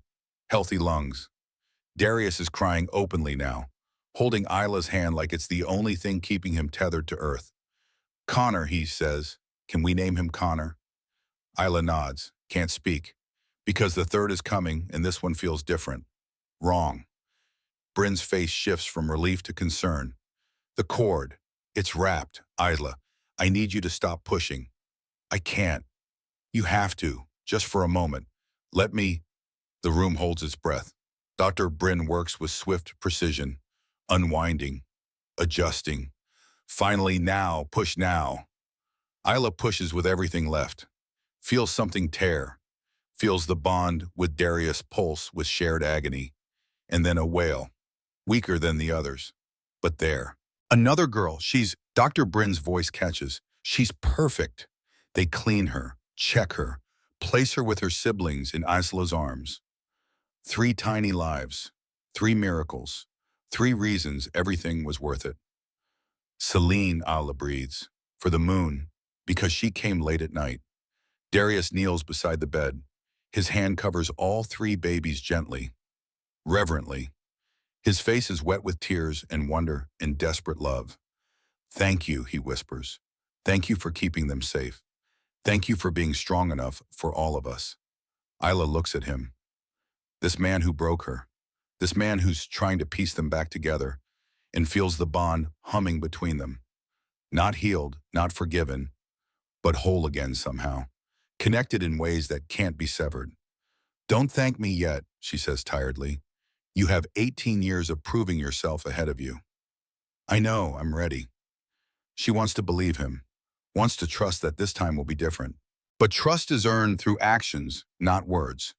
healthy lungs. Darius is crying openly now, holding Isla's hand like it's the only thing keeping him tethered to earth. Connor, he says. Can we name him Connor? Isla nods, can't speak. Because the third is coming and this one feels different. Wrong. Bryn's face shifts from relief to concern. The cord. It's wrapped. Isla, I need you to stop pushing. I can't. You have to, just for a moment. Let me. The room holds its breath. Dr. Bryn works with swift precision, unwinding, adjusting. Finally now, push now. Isla pushes with everything left. Feels something tear. Feels the bond with Darius pulse with shared agony. And then a wail, weaker than the others. But there. Another girl, Dr. Bryn's voice catches. She's perfect. They clean her, check her, place her with her siblings in Isla's arms. 3 tiny lives, 3 miracles, 3 reasons everything was worth it. Celine, Isla breathes, for the moon, because she came late at night. Darius kneels beside the bed. His hand covers all 3 babies gently, reverently. His face is wet with tears and wonder and desperate love. Thank you, he whispers. Thank you for keeping them safe. Thank you for being strong enough for all of us. Isla looks at him. This man who broke her. This man who's trying to piece them back together and feels the bond humming between them. Not healed, not forgiven, but whole again somehow. Connected in ways that can't be severed. Don't thank me yet, she says tiredly. You have 18 years of proving yourself ahead of you. I know, I'm ready. She wants to believe him, wants to trust that this time will be different. But trust is earned through actions, not words.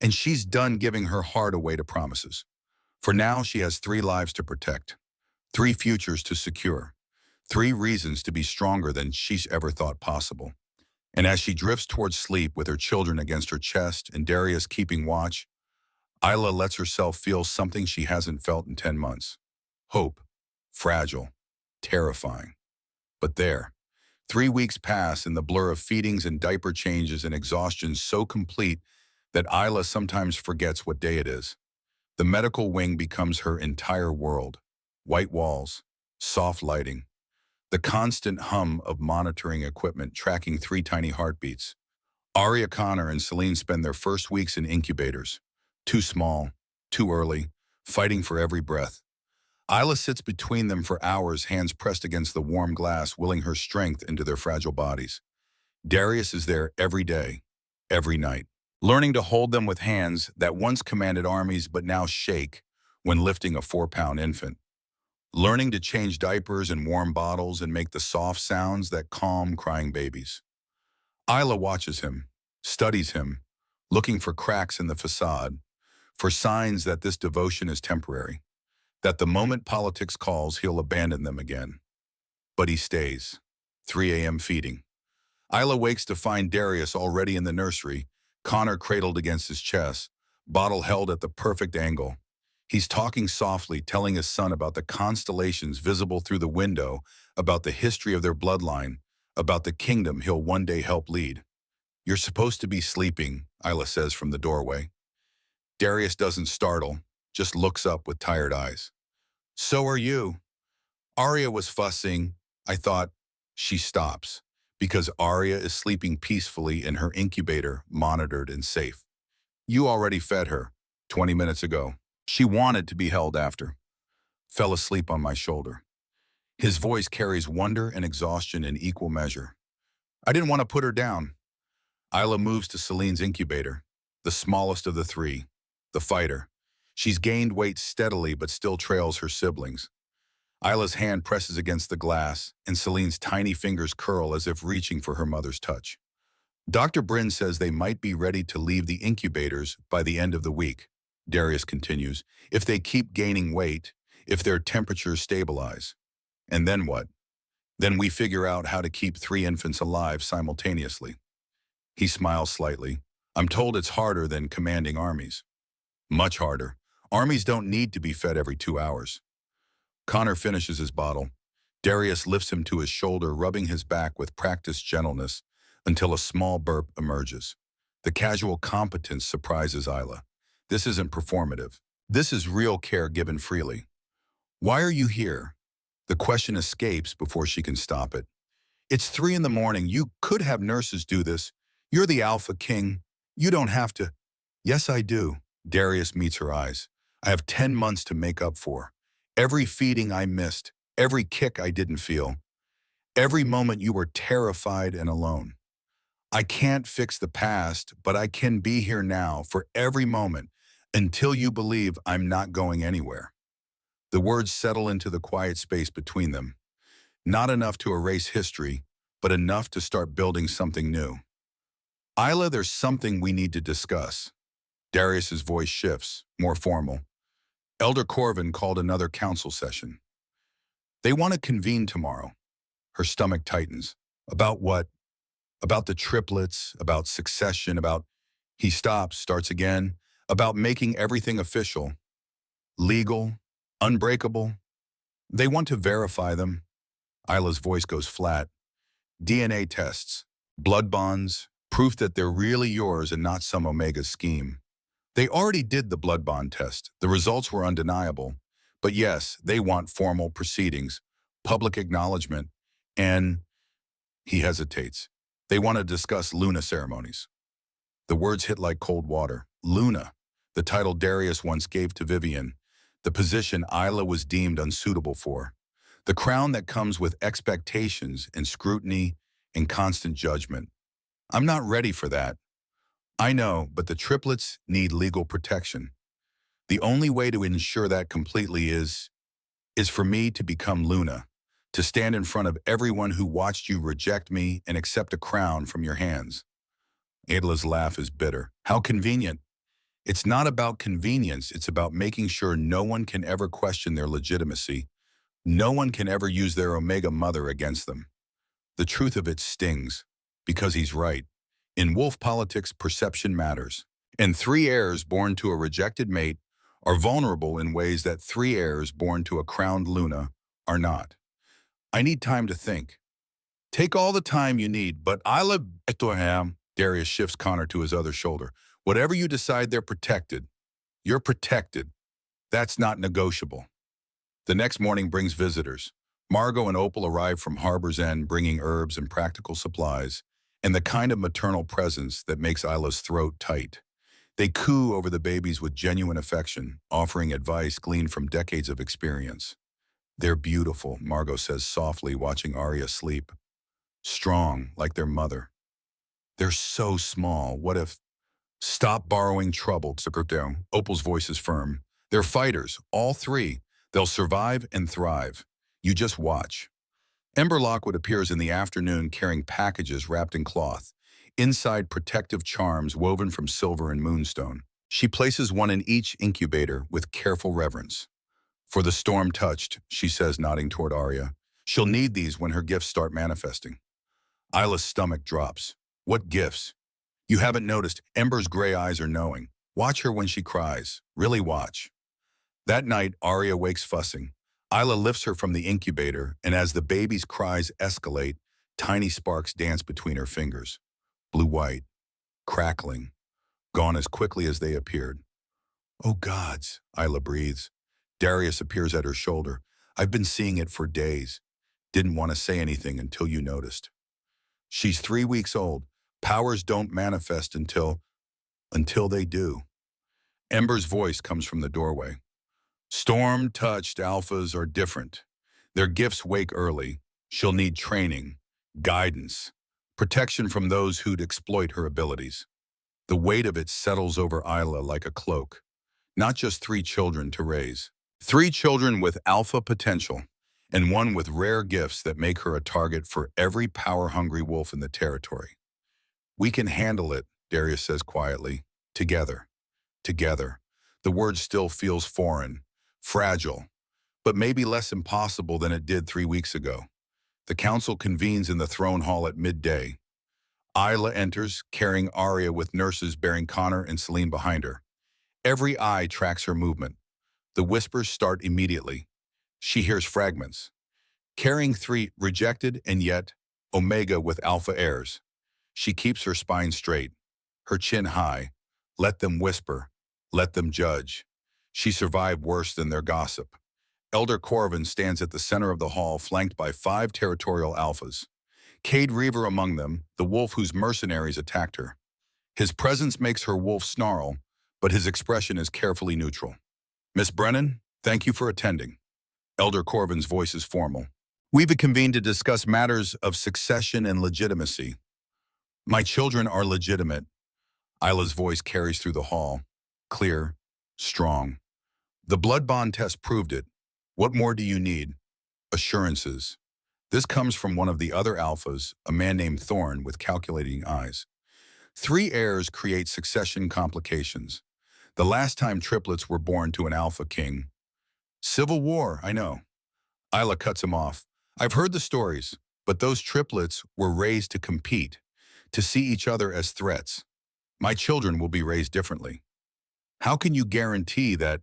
And she's done giving her heart away to promises. For now, she has 3 lives to protect, 3 futures to secure, 3 reasons to be stronger than she's ever thought possible. And as she drifts towards sleep with her children against her chest and Darius keeping watch, Isla lets herself feel something she hasn't felt in 10 months. Hope. Fragile. Terrifying. But there. 3 weeks pass in the blur of feedings and diaper changes and exhaustion so complete that Isla sometimes forgets what day it is. The medical wing becomes her entire world. White walls. Soft lighting. The constant hum of monitoring equipment tracking 3 tiny heartbeats. Aria, Connor, and Celine spend their first weeks in incubators. Too small, too early, fighting for every breath. Isla sits between them for hours, hands pressed against the warm glass, willing her strength into their fragile bodies. Darius is there every day, every night, learning to hold them with hands that once commanded armies but now shake when lifting a 4-pound infant. Learning to change diapers and warm bottles and make the soft sounds that calm crying babies. Isla watches him, studies him, looking for cracks in the facade, for signs that this devotion is temporary, that the moment politics calls, he'll abandon them again. But he stays. 3 a.m. feeding. Isla wakes to find Darius already in the nursery, Connor cradled against his chest, bottle held at the perfect angle. He's talking softly, telling his son about the constellations visible through the window, about the history of their bloodline, about the kingdom he'll one day help lead. You're supposed to be sleeping, Isla says from the doorway. Darius doesn't startle, just looks up with tired eyes. So are you. Aria was fussing. I thought. She stops, because Aria is sleeping peacefully in her incubator, monitored and safe. You already fed her, 20 minutes ago. She wanted to be held after. Fell asleep on my shoulder. His voice carries wonder and exhaustion in equal measure. I didn't want to put her down. Isla moves to Celine's incubator, the smallest of the 3, the fighter. She's gained weight steadily but still trails her siblings. Isla's hand presses against the glass, and Celine's tiny fingers curl as if reaching for her mother's touch. Dr. Bryn says they might be ready to leave the incubators by the end of the week, Darius continues, if they keep gaining weight, if their temperatures stabilize. And then what? Then we figure out how to keep 3 infants alive simultaneously. He smiles slightly. I'm told it's harder than commanding armies. Much harder. Armies don't need to be fed every 2 hours. Connor finishes his bottle. Darius lifts him to his shoulder, rubbing his back with practiced gentleness until a small burp emerges. The casual competence surprises Isla. This isn't performative. This is real care given freely. Why are you here? The question escapes before she can stop it. It's 3 in the morning. You could have nurses do this. You're the AlphaKing. You don't have to. Yes, I do. Darius meets her eyes. I have 10 months to make up for. Every feeding I missed, every kick I didn't feel, every moment you were terrified and alone. I can't fix the past, but I can be here now for every moment until you believe I'm not going anywhere. The words settle into the quiet space between them. Not enough to erase history, but enough to start building something new. Isla, there's something we need to discuss. Darius's voice shifts, more formal. Elder Corvin called another council session. They want to convene tomorrow. Her stomach tightens. About what? About the triplets, about succession, about... He stops, starts again. About making everything official. Legal, unbreakable. They want to verify them. Isla's voice goes flat. DNA tests, blood bonds, proof that they're really yours and not some Omega scheme. They already did the blood bond test. The results were undeniable. But yes, they want formal proceedings. public acknowledgement, and he hesitates. They want to discuss Luna ceremonies. The words hit like cold water. Luna, the title Darius once gave to Vivian, the position Isla was deemed unsuitable for, the crown that comes with expectations and scrutiny and constant judgment. I'm not ready for that. I know, but the triplets need legal protection. The only way to ensure that completely is for me to become Luna, to stand in front of everyone who watched you reject me and accept a crown from your hands. Adla's laugh is bitter. How convenient. It's not about convenience, it's about making sure no one can ever question their legitimacy. No one can ever use their Omega mother against them. The truth of it stings, because he's right. In wolf politics, perception matters. And 3 heirs born to a rejected mate are vulnerable in ways that 3 heirs born to a crowned Luna are not. I need time to think. Take all the time you need, but Isla Bethlehem. Darius shifts Connor to his other shoulder. Whatever you decide, they're protected. You're protected. That's not negotiable. The next morning brings visitors. Margot and Opal arrive from Harbor's End bringing herbs and practical supplies, and the kind of maternal presence that makes Isla's throat tight. They coo over the babies with genuine affection, offering advice gleaned from decades of experience. They're beautiful, Margot says softly, watching Arya sleep. Strong, like their mother. They're so small. What if... Stop borrowing trouble, Secretary. Opal's voice is firm. They're fighters, all 3. They'll survive and thrive. You just watch. Ember Lockwood appears in the afternoon carrying packages wrapped in cloth, inside protective charms woven from silver and moonstone. She places one in each incubator with careful reverence. For the storm touched, she says, nodding toward Arya. She'll need these when her gifts start manifesting. Isla's stomach drops. What gifts? You haven't noticed. Ember's gray eyes are knowing. Watch her when she cries. Really watch. That night, Arya wakes fussing. Isla lifts her from the incubator, and as the baby's cries escalate, tiny sparks dance between her fingers. Blue-white, crackling, gone as quickly as they appeared. Oh gods, Isla breathes. Darius appears at her shoulder. I've been seeing it for days. Didn't want to say anything until you noticed. She's 3 weeks old. Powers don't manifest until they do. Ember's voice comes from the doorway. Storm-touched alphas are different. Their gifts wake early. She'll need training, guidance, protection from those who'd exploit her abilities. The weight of it settles over Isla like a cloak. Not just 3 children to raise. 3 children with alpha potential, and one with rare gifts that make her a target for every power-hungry wolf in the territory. We can handle it, Darius says quietly. Together. Together. The word still feels foreign, fragile, but maybe less impossible than it did 3 weeks ago. The council convenes in the throne hall at midday. Isla enters, carrying Arya with nurses bearing Connor and Celine behind her. Every eye tracks her movement. The whispers start immediately. She hears fragments. Carrying 3 rejected and yet Omega with alpha heirs. She keeps her spine straight, her chin high. Let them whisper. Let them judge. She survived worse than their gossip. Elder Corvin stands at the center of the hall, flanked by 5 territorial alphas. Cade Reaver among them, the wolf whose mercenaries attacked her. His presence makes her wolf snarl, but his expression is carefully neutral. Miss Brennan, thank you for attending. Elder Corvin's voice is formal. We've convened to discuss matters of succession and legitimacy. My children are legitimate. Isla's voice carries through the hall, clear, strong. The blood bond test proved it. What more do you need? Assurances. This comes from one of the other alphas, a man named Thorn with calculating eyes. 3 heirs create succession complications. The last time triplets were born to an AlphaKing. Civil war, I know. Isla cuts him off. I've heard the stories, but those triplets were raised to compete, to see each other as threats. My children will be raised differently. How can you guarantee that?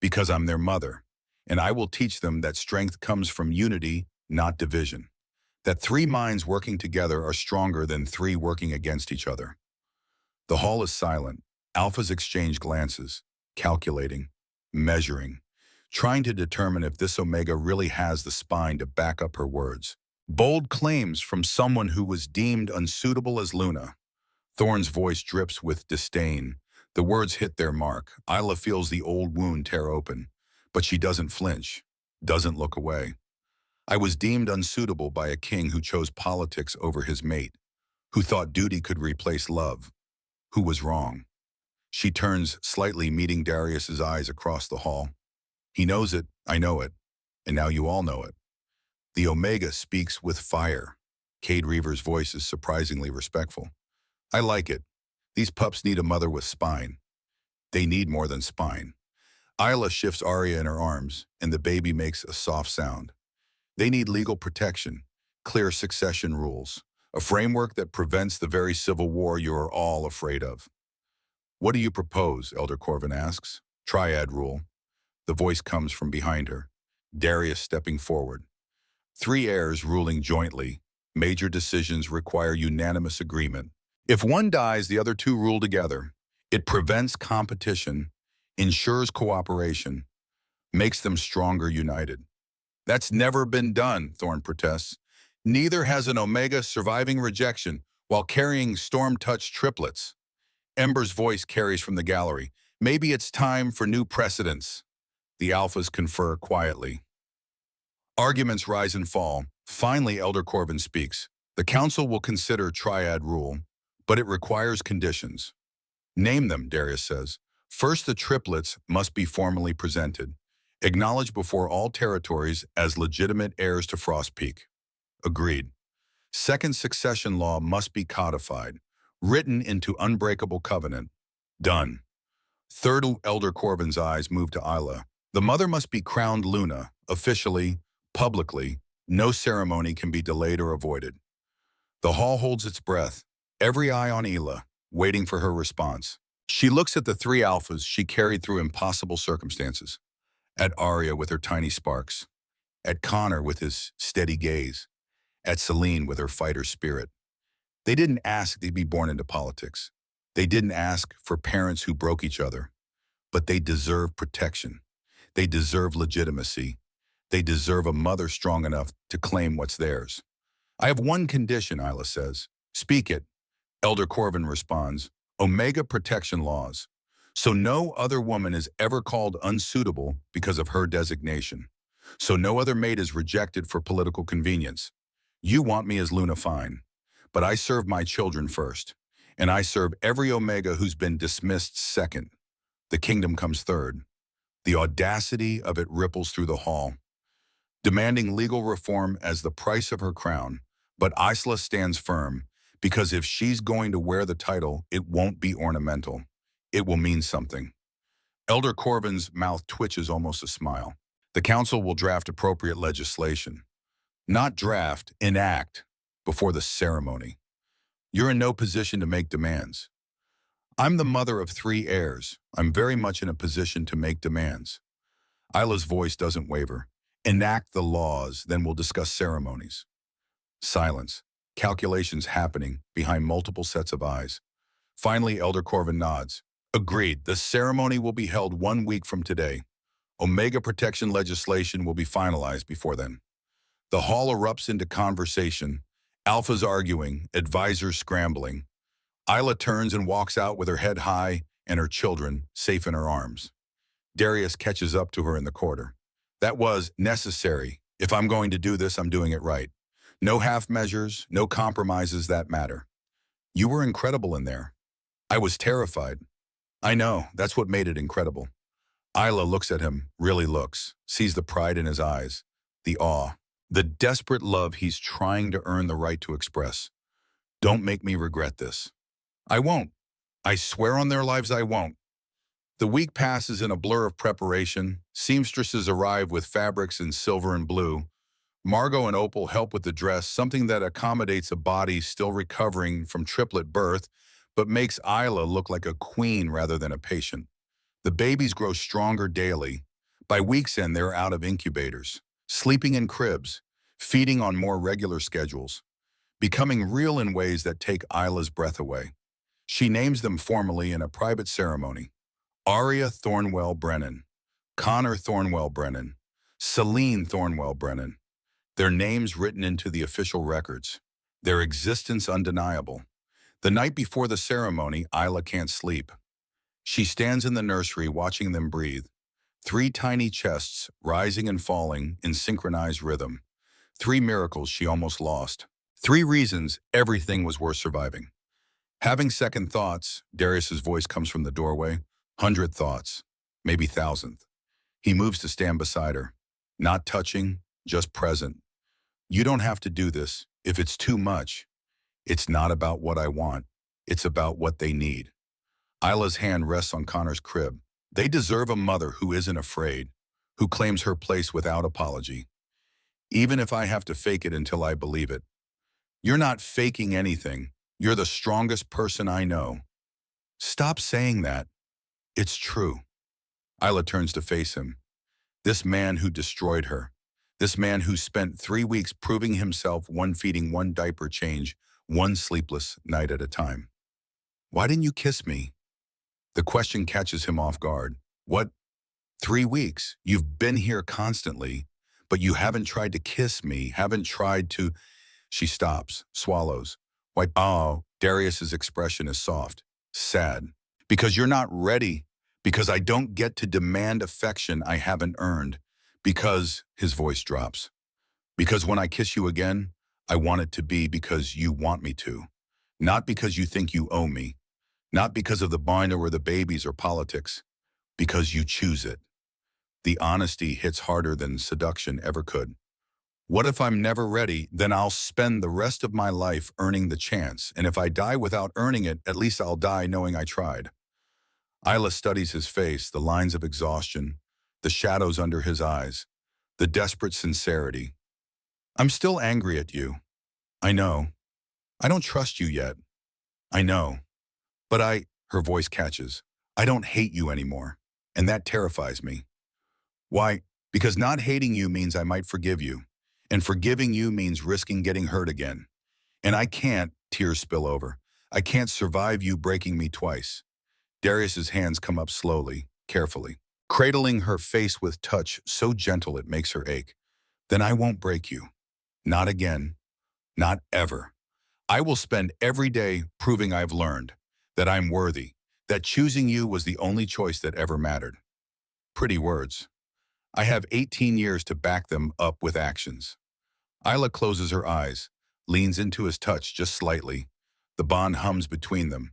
Because I'm their mother, and I will teach them that strength comes from unity, not division. That 3 minds working together are stronger than 3 working against each other. The hall is silent. Alphas exchange glances, calculating, measuring. trying to determine if this Omega really has the spine to back up her words. Bold claims from someone who was deemed unsuitable as Luna. Thorne's voice drips with disdain. The words hit their mark. Isla feels the old wound tear open, but she doesn't flinch, doesn't look away. I was deemed unsuitable by a king who chose politics over his mate, who thought duty could replace love, who was wrong. She turns slightly, meeting Darius's eyes across the hall. He knows it, I know it, and now you all know it. The Omega speaks with fire. Cade Reaver's voice is surprisingly respectful. I like it. These pups need a mother with spine. They need more than spine. Isla shifts Arya in her arms, and the baby makes a soft sound. They need legal protection, clear succession rules, a framework that prevents the very civil war you are all afraid of. What do you propose? Elder Corvin asks. Triad rule. The voice comes from behind her. Darius stepping forward. 3 heirs ruling jointly. Major decisions require unanimous agreement. If one dies, the other 2 rule together. It prevents competition, ensures cooperation, makes them stronger united. That's never been done, Thorne protests. Neither has an Omega surviving rejection while carrying storm-touched triplets. Ember's voice carries from the gallery. Maybe it's time for new precedents. The Alphas confer quietly. Arguments rise and fall. Finally, Elder Corvin speaks. The Council will consider Triad rule, but it requires conditions. Name them, Darius says. First, the triplets must be formally presented, acknowledged before all territories as legitimate heirs to Frost Peak. Agreed. Second, succession law must be codified, written into unbreakable covenant. Done. Third, Elder Corvin's eyes move to Isla. The mother must be crowned Luna, officially, publicly. No ceremony can be delayed or avoided. The hall holds its breath, every eye on Isla, waiting for her response. She looks at the 3 alphas she carried through impossible circumstances. At Arya with her tiny sparks. At Connor with his steady gaze. At Celine with her fighter spirit. They didn't ask to be born into politics. They didn't ask for parents who broke each other. But they deserve protection. They deserve legitimacy. They deserve a mother strong enough to claim what's theirs. I have one condition, Isla says. Speak it. Elder Corvin responds. Omega protection laws. So no other woman is ever called unsuitable because of her designation. So no other mate is rejected for political convenience. You want me as Luna, fine. But I serve my children first. And I serve every Omega who's been dismissed second. The kingdom comes third. The audacity of it ripples through the hall. Demanding legal reform as the price of her crown, but Isla stands firm, because if she's going to wear the title, it won't be ornamental. It will mean something. Elder Corvin's mouth twitches almost a smile. The council will draft appropriate legislation. Not draft, enact, before the ceremony. You're in no position to make demands. I'm the mother of 3 heirs. I'm very much in a position to make demands. Isla's voice doesn't waver. Enact the laws, then we'll discuss ceremonies. Silence. Calculations happening behind multiple sets of eyes. Finally, Elder Corvin nods. Agreed. The ceremony will be held 1 week from today. Omega protection legislation will be finalized before then. The hall erupts into conversation. Alphas arguing, advisors scrambling. Isla turns and walks out with her head high and her children safe in her arms. Darius catches up to her in the corridor. That was necessary. If I'm going to do this, I'm doing it right. No half measures, no compromises that matter. You were incredible in there. I was terrified. I know, that's what made it incredible. Isla looks at him, really looks, sees the pride in his eyes, the awe, the desperate love he's trying to earn the right to express. Don't make me regret this. I won't. I swear on their lives I won't. The week passes in a blur of preparation. Seamstresses arrive with fabrics in silver and blue. Margot and Opal help with the dress, something that accommodates a body still recovering from triplet birth, but makes Isla look like a queen rather than a patient. The babies grow stronger daily. By week's end, they're out of incubators, sleeping in cribs, feeding on more regular schedules, becoming real in ways that take Isla's breath away. She names them formally in a private ceremony. Arya Thornwell Brennan, Connor Thornwell Brennan, Celine Thornwell Brennan, their names written into the official records, their existence undeniable. The night before the ceremony, Isla can't sleep. She stands in the nursery watching them breathe. Three tiny chests rising and falling in synchronized rhythm. Three miracles she almost lost. Three reasons everything was worth surviving. Having second thoughts, Darius's voice comes from the doorway. 100 thoughts, maybe 1,000th. He moves to stand beside her. Not touching, just present. You don't have to do this. If it's too much, it's not about what I want. It's about what they need. Isla's hand rests on Connor's crib. They deserve a mother who isn't afraid, who claims her place without apology. Even if I have to fake it until I believe it. You're not faking anything. You're the strongest person I know. Stop saying that. It's true. Isla turns to face him. This man who destroyed her. This man who spent 3 weeks proving himself, one feeding, one diaper change, one sleepless night at a time. Why didn't you kiss me? The question catches him off guard. What? 3 weeks? You've been here constantly, but you haven't tried to kiss me, haven't tried to... She stops, swallows. Why? Oh, Darius's expression is soft, sad. Because you're not ready. Because I don't get to demand affection I haven't earned. Because, his voice drops. Because when I kiss you again, I want it to be because you want me to. Not because you think you owe me. Not because of the binder or the babies or politics. Because you choose it. The honesty hits harder than seduction ever could. What if I'm never ready? Then I'll spend the rest of my life earning the chance. And if I die without earning it, at least I'll die knowing I tried. Isla studies his face, the lines of exhaustion, the shadows under his eyes, the desperate sincerity. I'm still angry at you. I know. I don't trust you yet. I know. But her voice catches. I don't hate you anymore. And that terrifies me. Why? Because not hating you means I might forgive you. And forgiving you means risking getting hurt again. And I can't, tears spill over. I can't survive you breaking me twice. Darius's hands come up slowly, carefully, cradling her face with touch so gentle it makes her ache. Then I won't break you. Not again. Not ever. I will spend every day proving I've learned, that I'm worthy, that choosing you was the only choice that ever mattered. Pretty words. I have 18 years to back them up with actions. Isla closes her eyes, leans into his touch just slightly. The bond hums between them.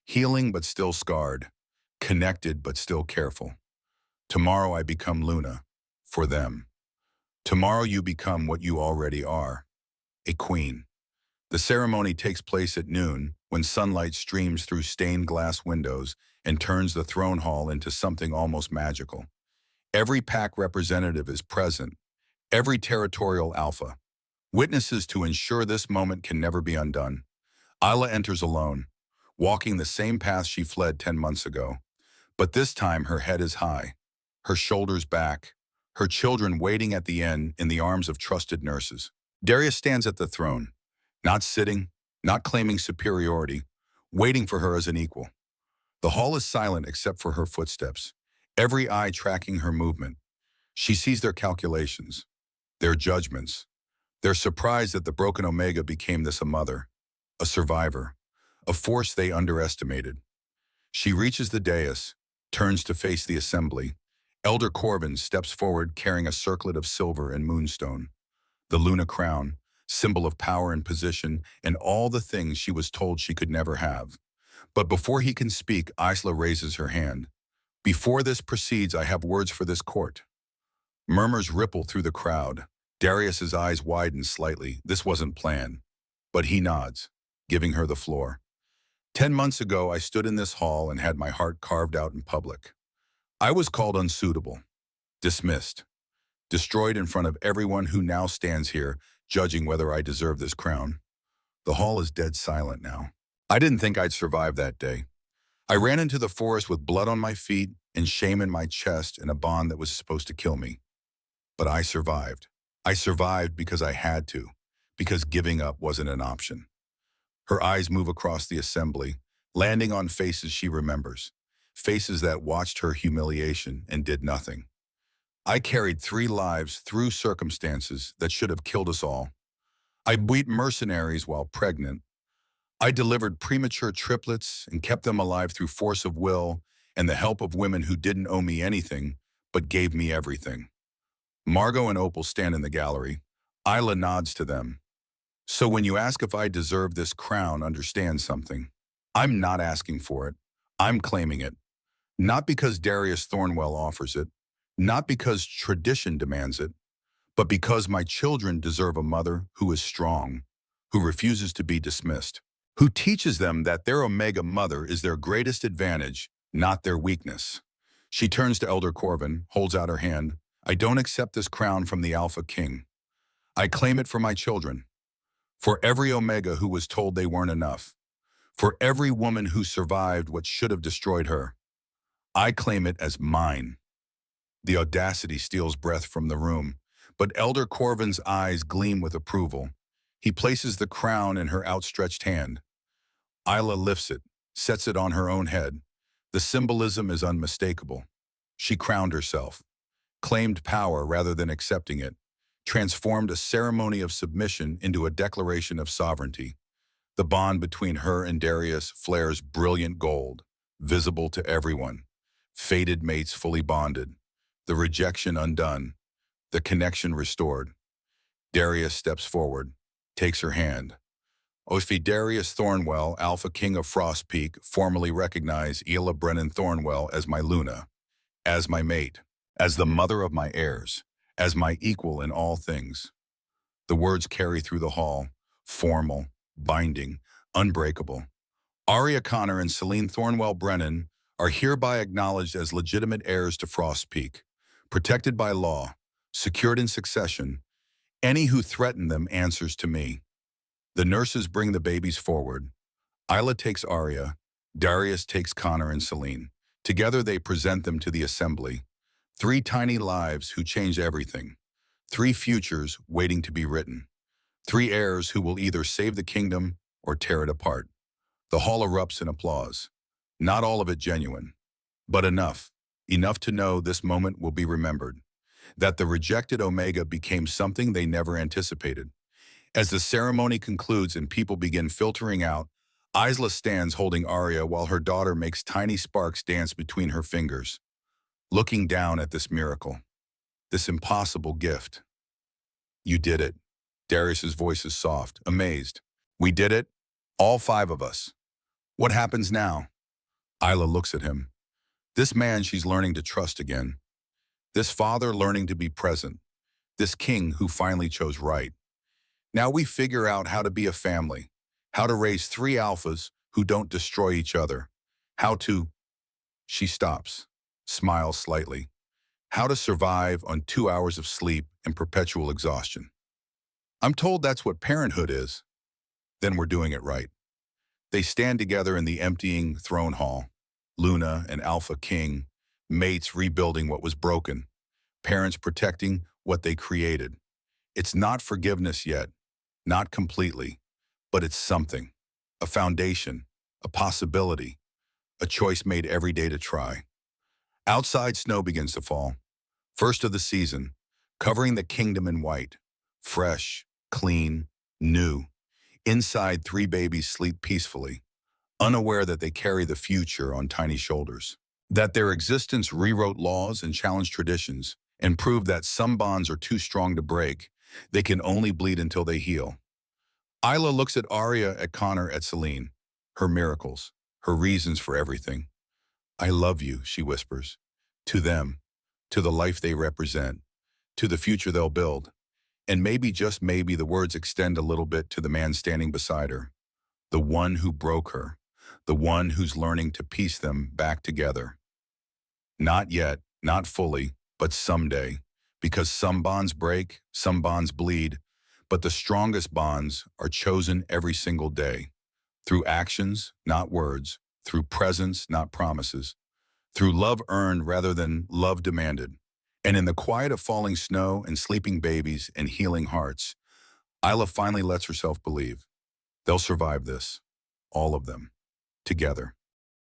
Healing but still scarred, connected but still careful. Tomorrow I become Luna, for them. Tomorrow you become what you already are, a queen. The ceremony takes place at noon, when sunlight streams through stained glass windows and turns the throne hall into something almost magical. Every pack representative is present, every territorial alpha. Witnesses to ensure this moment can never be undone. Isla enters alone, walking the same path she fled 10 months ago. But this time her head is high, her shoulders back, her children waiting at the end in the arms of trusted nurses. Darius stands at the throne, not sitting, not claiming superiority, waiting for her as an equal. The hall is silent except for her footsteps, every eye tracking her movement. She sees their calculations, their judgments. They're surprised that the broken Omega became a mother, a survivor, a force they underestimated. She reaches the dais, turns to face the assembly. Elder Corbin steps forward carrying a circlet of silver and moonstone, the Luna crown, symbol of power and position, and all the things she was told she could never have. But before he can speak, Isla raises her hand. Before this proceeds, I have words for this court. Murmurs ripple through the crowd. Darius's eyes widen slightly. This wasn't planned. But he nods, giving her the floor. 10 months ago, I stood in this hall and had my heart carved out in public. I was called unsuitable, dismissed, destroyed in front of everyone who now stands here, judging whether I deserve this crown. The hall is dead silent now. I didn't think I'd survive that day. I ran into the forest with blood on my feet and shame in my chest and a bond that was supposed to kill me. But I survived. I survived because I had to, because giving up wasn't an option. Her eyes move across the assembly, landing on faces she remembers, faces that watched her humiliation and did nothing. I carried 3 lives through circumstances that should have killed us all. I beat mercenaries while pregnant. I delivered premature triplets and kept them alive through force of will and the help of women who didn't owe me anything, but gave me everything. Margot and Opal stand in the gallery. Isla nods to them. So when you ask if I deserve this crown, understand something. I'm not asking for it. I'm claiming it. Not because Darius Thornwell offers it, not because tradition demands it, but because my children deserve a mother who is strong, who refuses to be dismissed, who teaches them that their Omega mother is their greatest advantage, not their weakness. She turns to Elder Corvin, holds out her hand. I don't accept this crown from the Alpha King. I claim it for my children, for every Omega who was told they weren't enough, for every woman who survived what should have destroyed her. I claim it as mine. The audacity steals breath from the room, but Elder Corvin's eyes gleam with approval. He places the crown in her outstretched hand. Isla lifts it, sets it on her own head. The symbolism is unmistakable. She crowned herself, claimed power rather than accepting it, transformed a ceremony of submission into a declaration of sovereignty. The bond between her and Darius flares brilliant gold, visible to everyone. Fated mates fully bonded, the rejection undone, the connection restored. Darius steps forward, takes her hand. Osfi Darius Thornwell, Alpha King of Frost Peak, formally recognize Ela Brennan Thornwell as my Luna, as my mate, as the mother of my heirs, as my equal in all things. The words carry through the hall, formal, binding, unbreakable. Arya Connor and Celine Thornwell Brennan are hereby acknowledged as legitimate heirs to Frost Peak, protected by law, secured in succession. Any who threaten them answers to me. The nurses bring the babies forward. Isla takes Arya, Darius takes Connor and Celine. Together they present them to the assembly. 3 tiny lives who change everything. 3 futures waiting to be written. 3 heirs who will either save the kingdom or tear it apart. The hall erupts in applause. Not all of it genuine, but enough. Enough to know this moment will be remembered. That the rejected Omega became something they never anticipated. As the ceremony concludes and people begin filtering out, Isla stands holding Arya while her daughter makes tiny sparks dance between her fingers, looking down at this miracle, this impossible gift. You did it. Darius's voice is soft, amazed. We did it, all 5 of us. What happens now? Isla looks at him. This man she's learning to trust again. This father learning to be present. This king who finally chose right. Now we figure out how to be a family, how to raise 3 alphas who don't destroy each other, how to... She stops, smiles slightly. How to survive on 2 hours of sleep and perpetual exhaustion. I'm told that's what parenthood is. Then we're doing it right. They stand together in the emptying throne hall. Luna and Alpha King, mates rebuilding what was broken, parents protecting what they created. It's not forgiveness yet, not completely, but it's something, a foundation, a possibility, a choice made every day to try. Outside snow begins to fall, first of the season, covering the kingdom in white, fresh, clean, new. Inside, 3 babies sleep peacefully, unaware that they carry the future on tiny shoulders, that their existence rewrote laws and challenged traditions, and proved that some bonds are too strong to break. They can only bleed until they heal. Isla looks at Arya, at Connor, at Celine, her miracles, her reasons for everything. I love you, she whispers, to them, to the life they represent, to the future they'll build. And maybe, just maybe, the words extend a little bit to the man standing beside her, the one who broke her, the one who's learning to piece them back together. Not yet, not fully, but someday, because some bonds break, some bonds bleed, but the strongest bonds are chosen every single day, through actions, not words, through presence, not promises, through love earned rather than love demanded. And in the quiet of falling snow and sleeping babies and healing hearts, Isla finally lets herself believe. They'll survive this, all of them, together.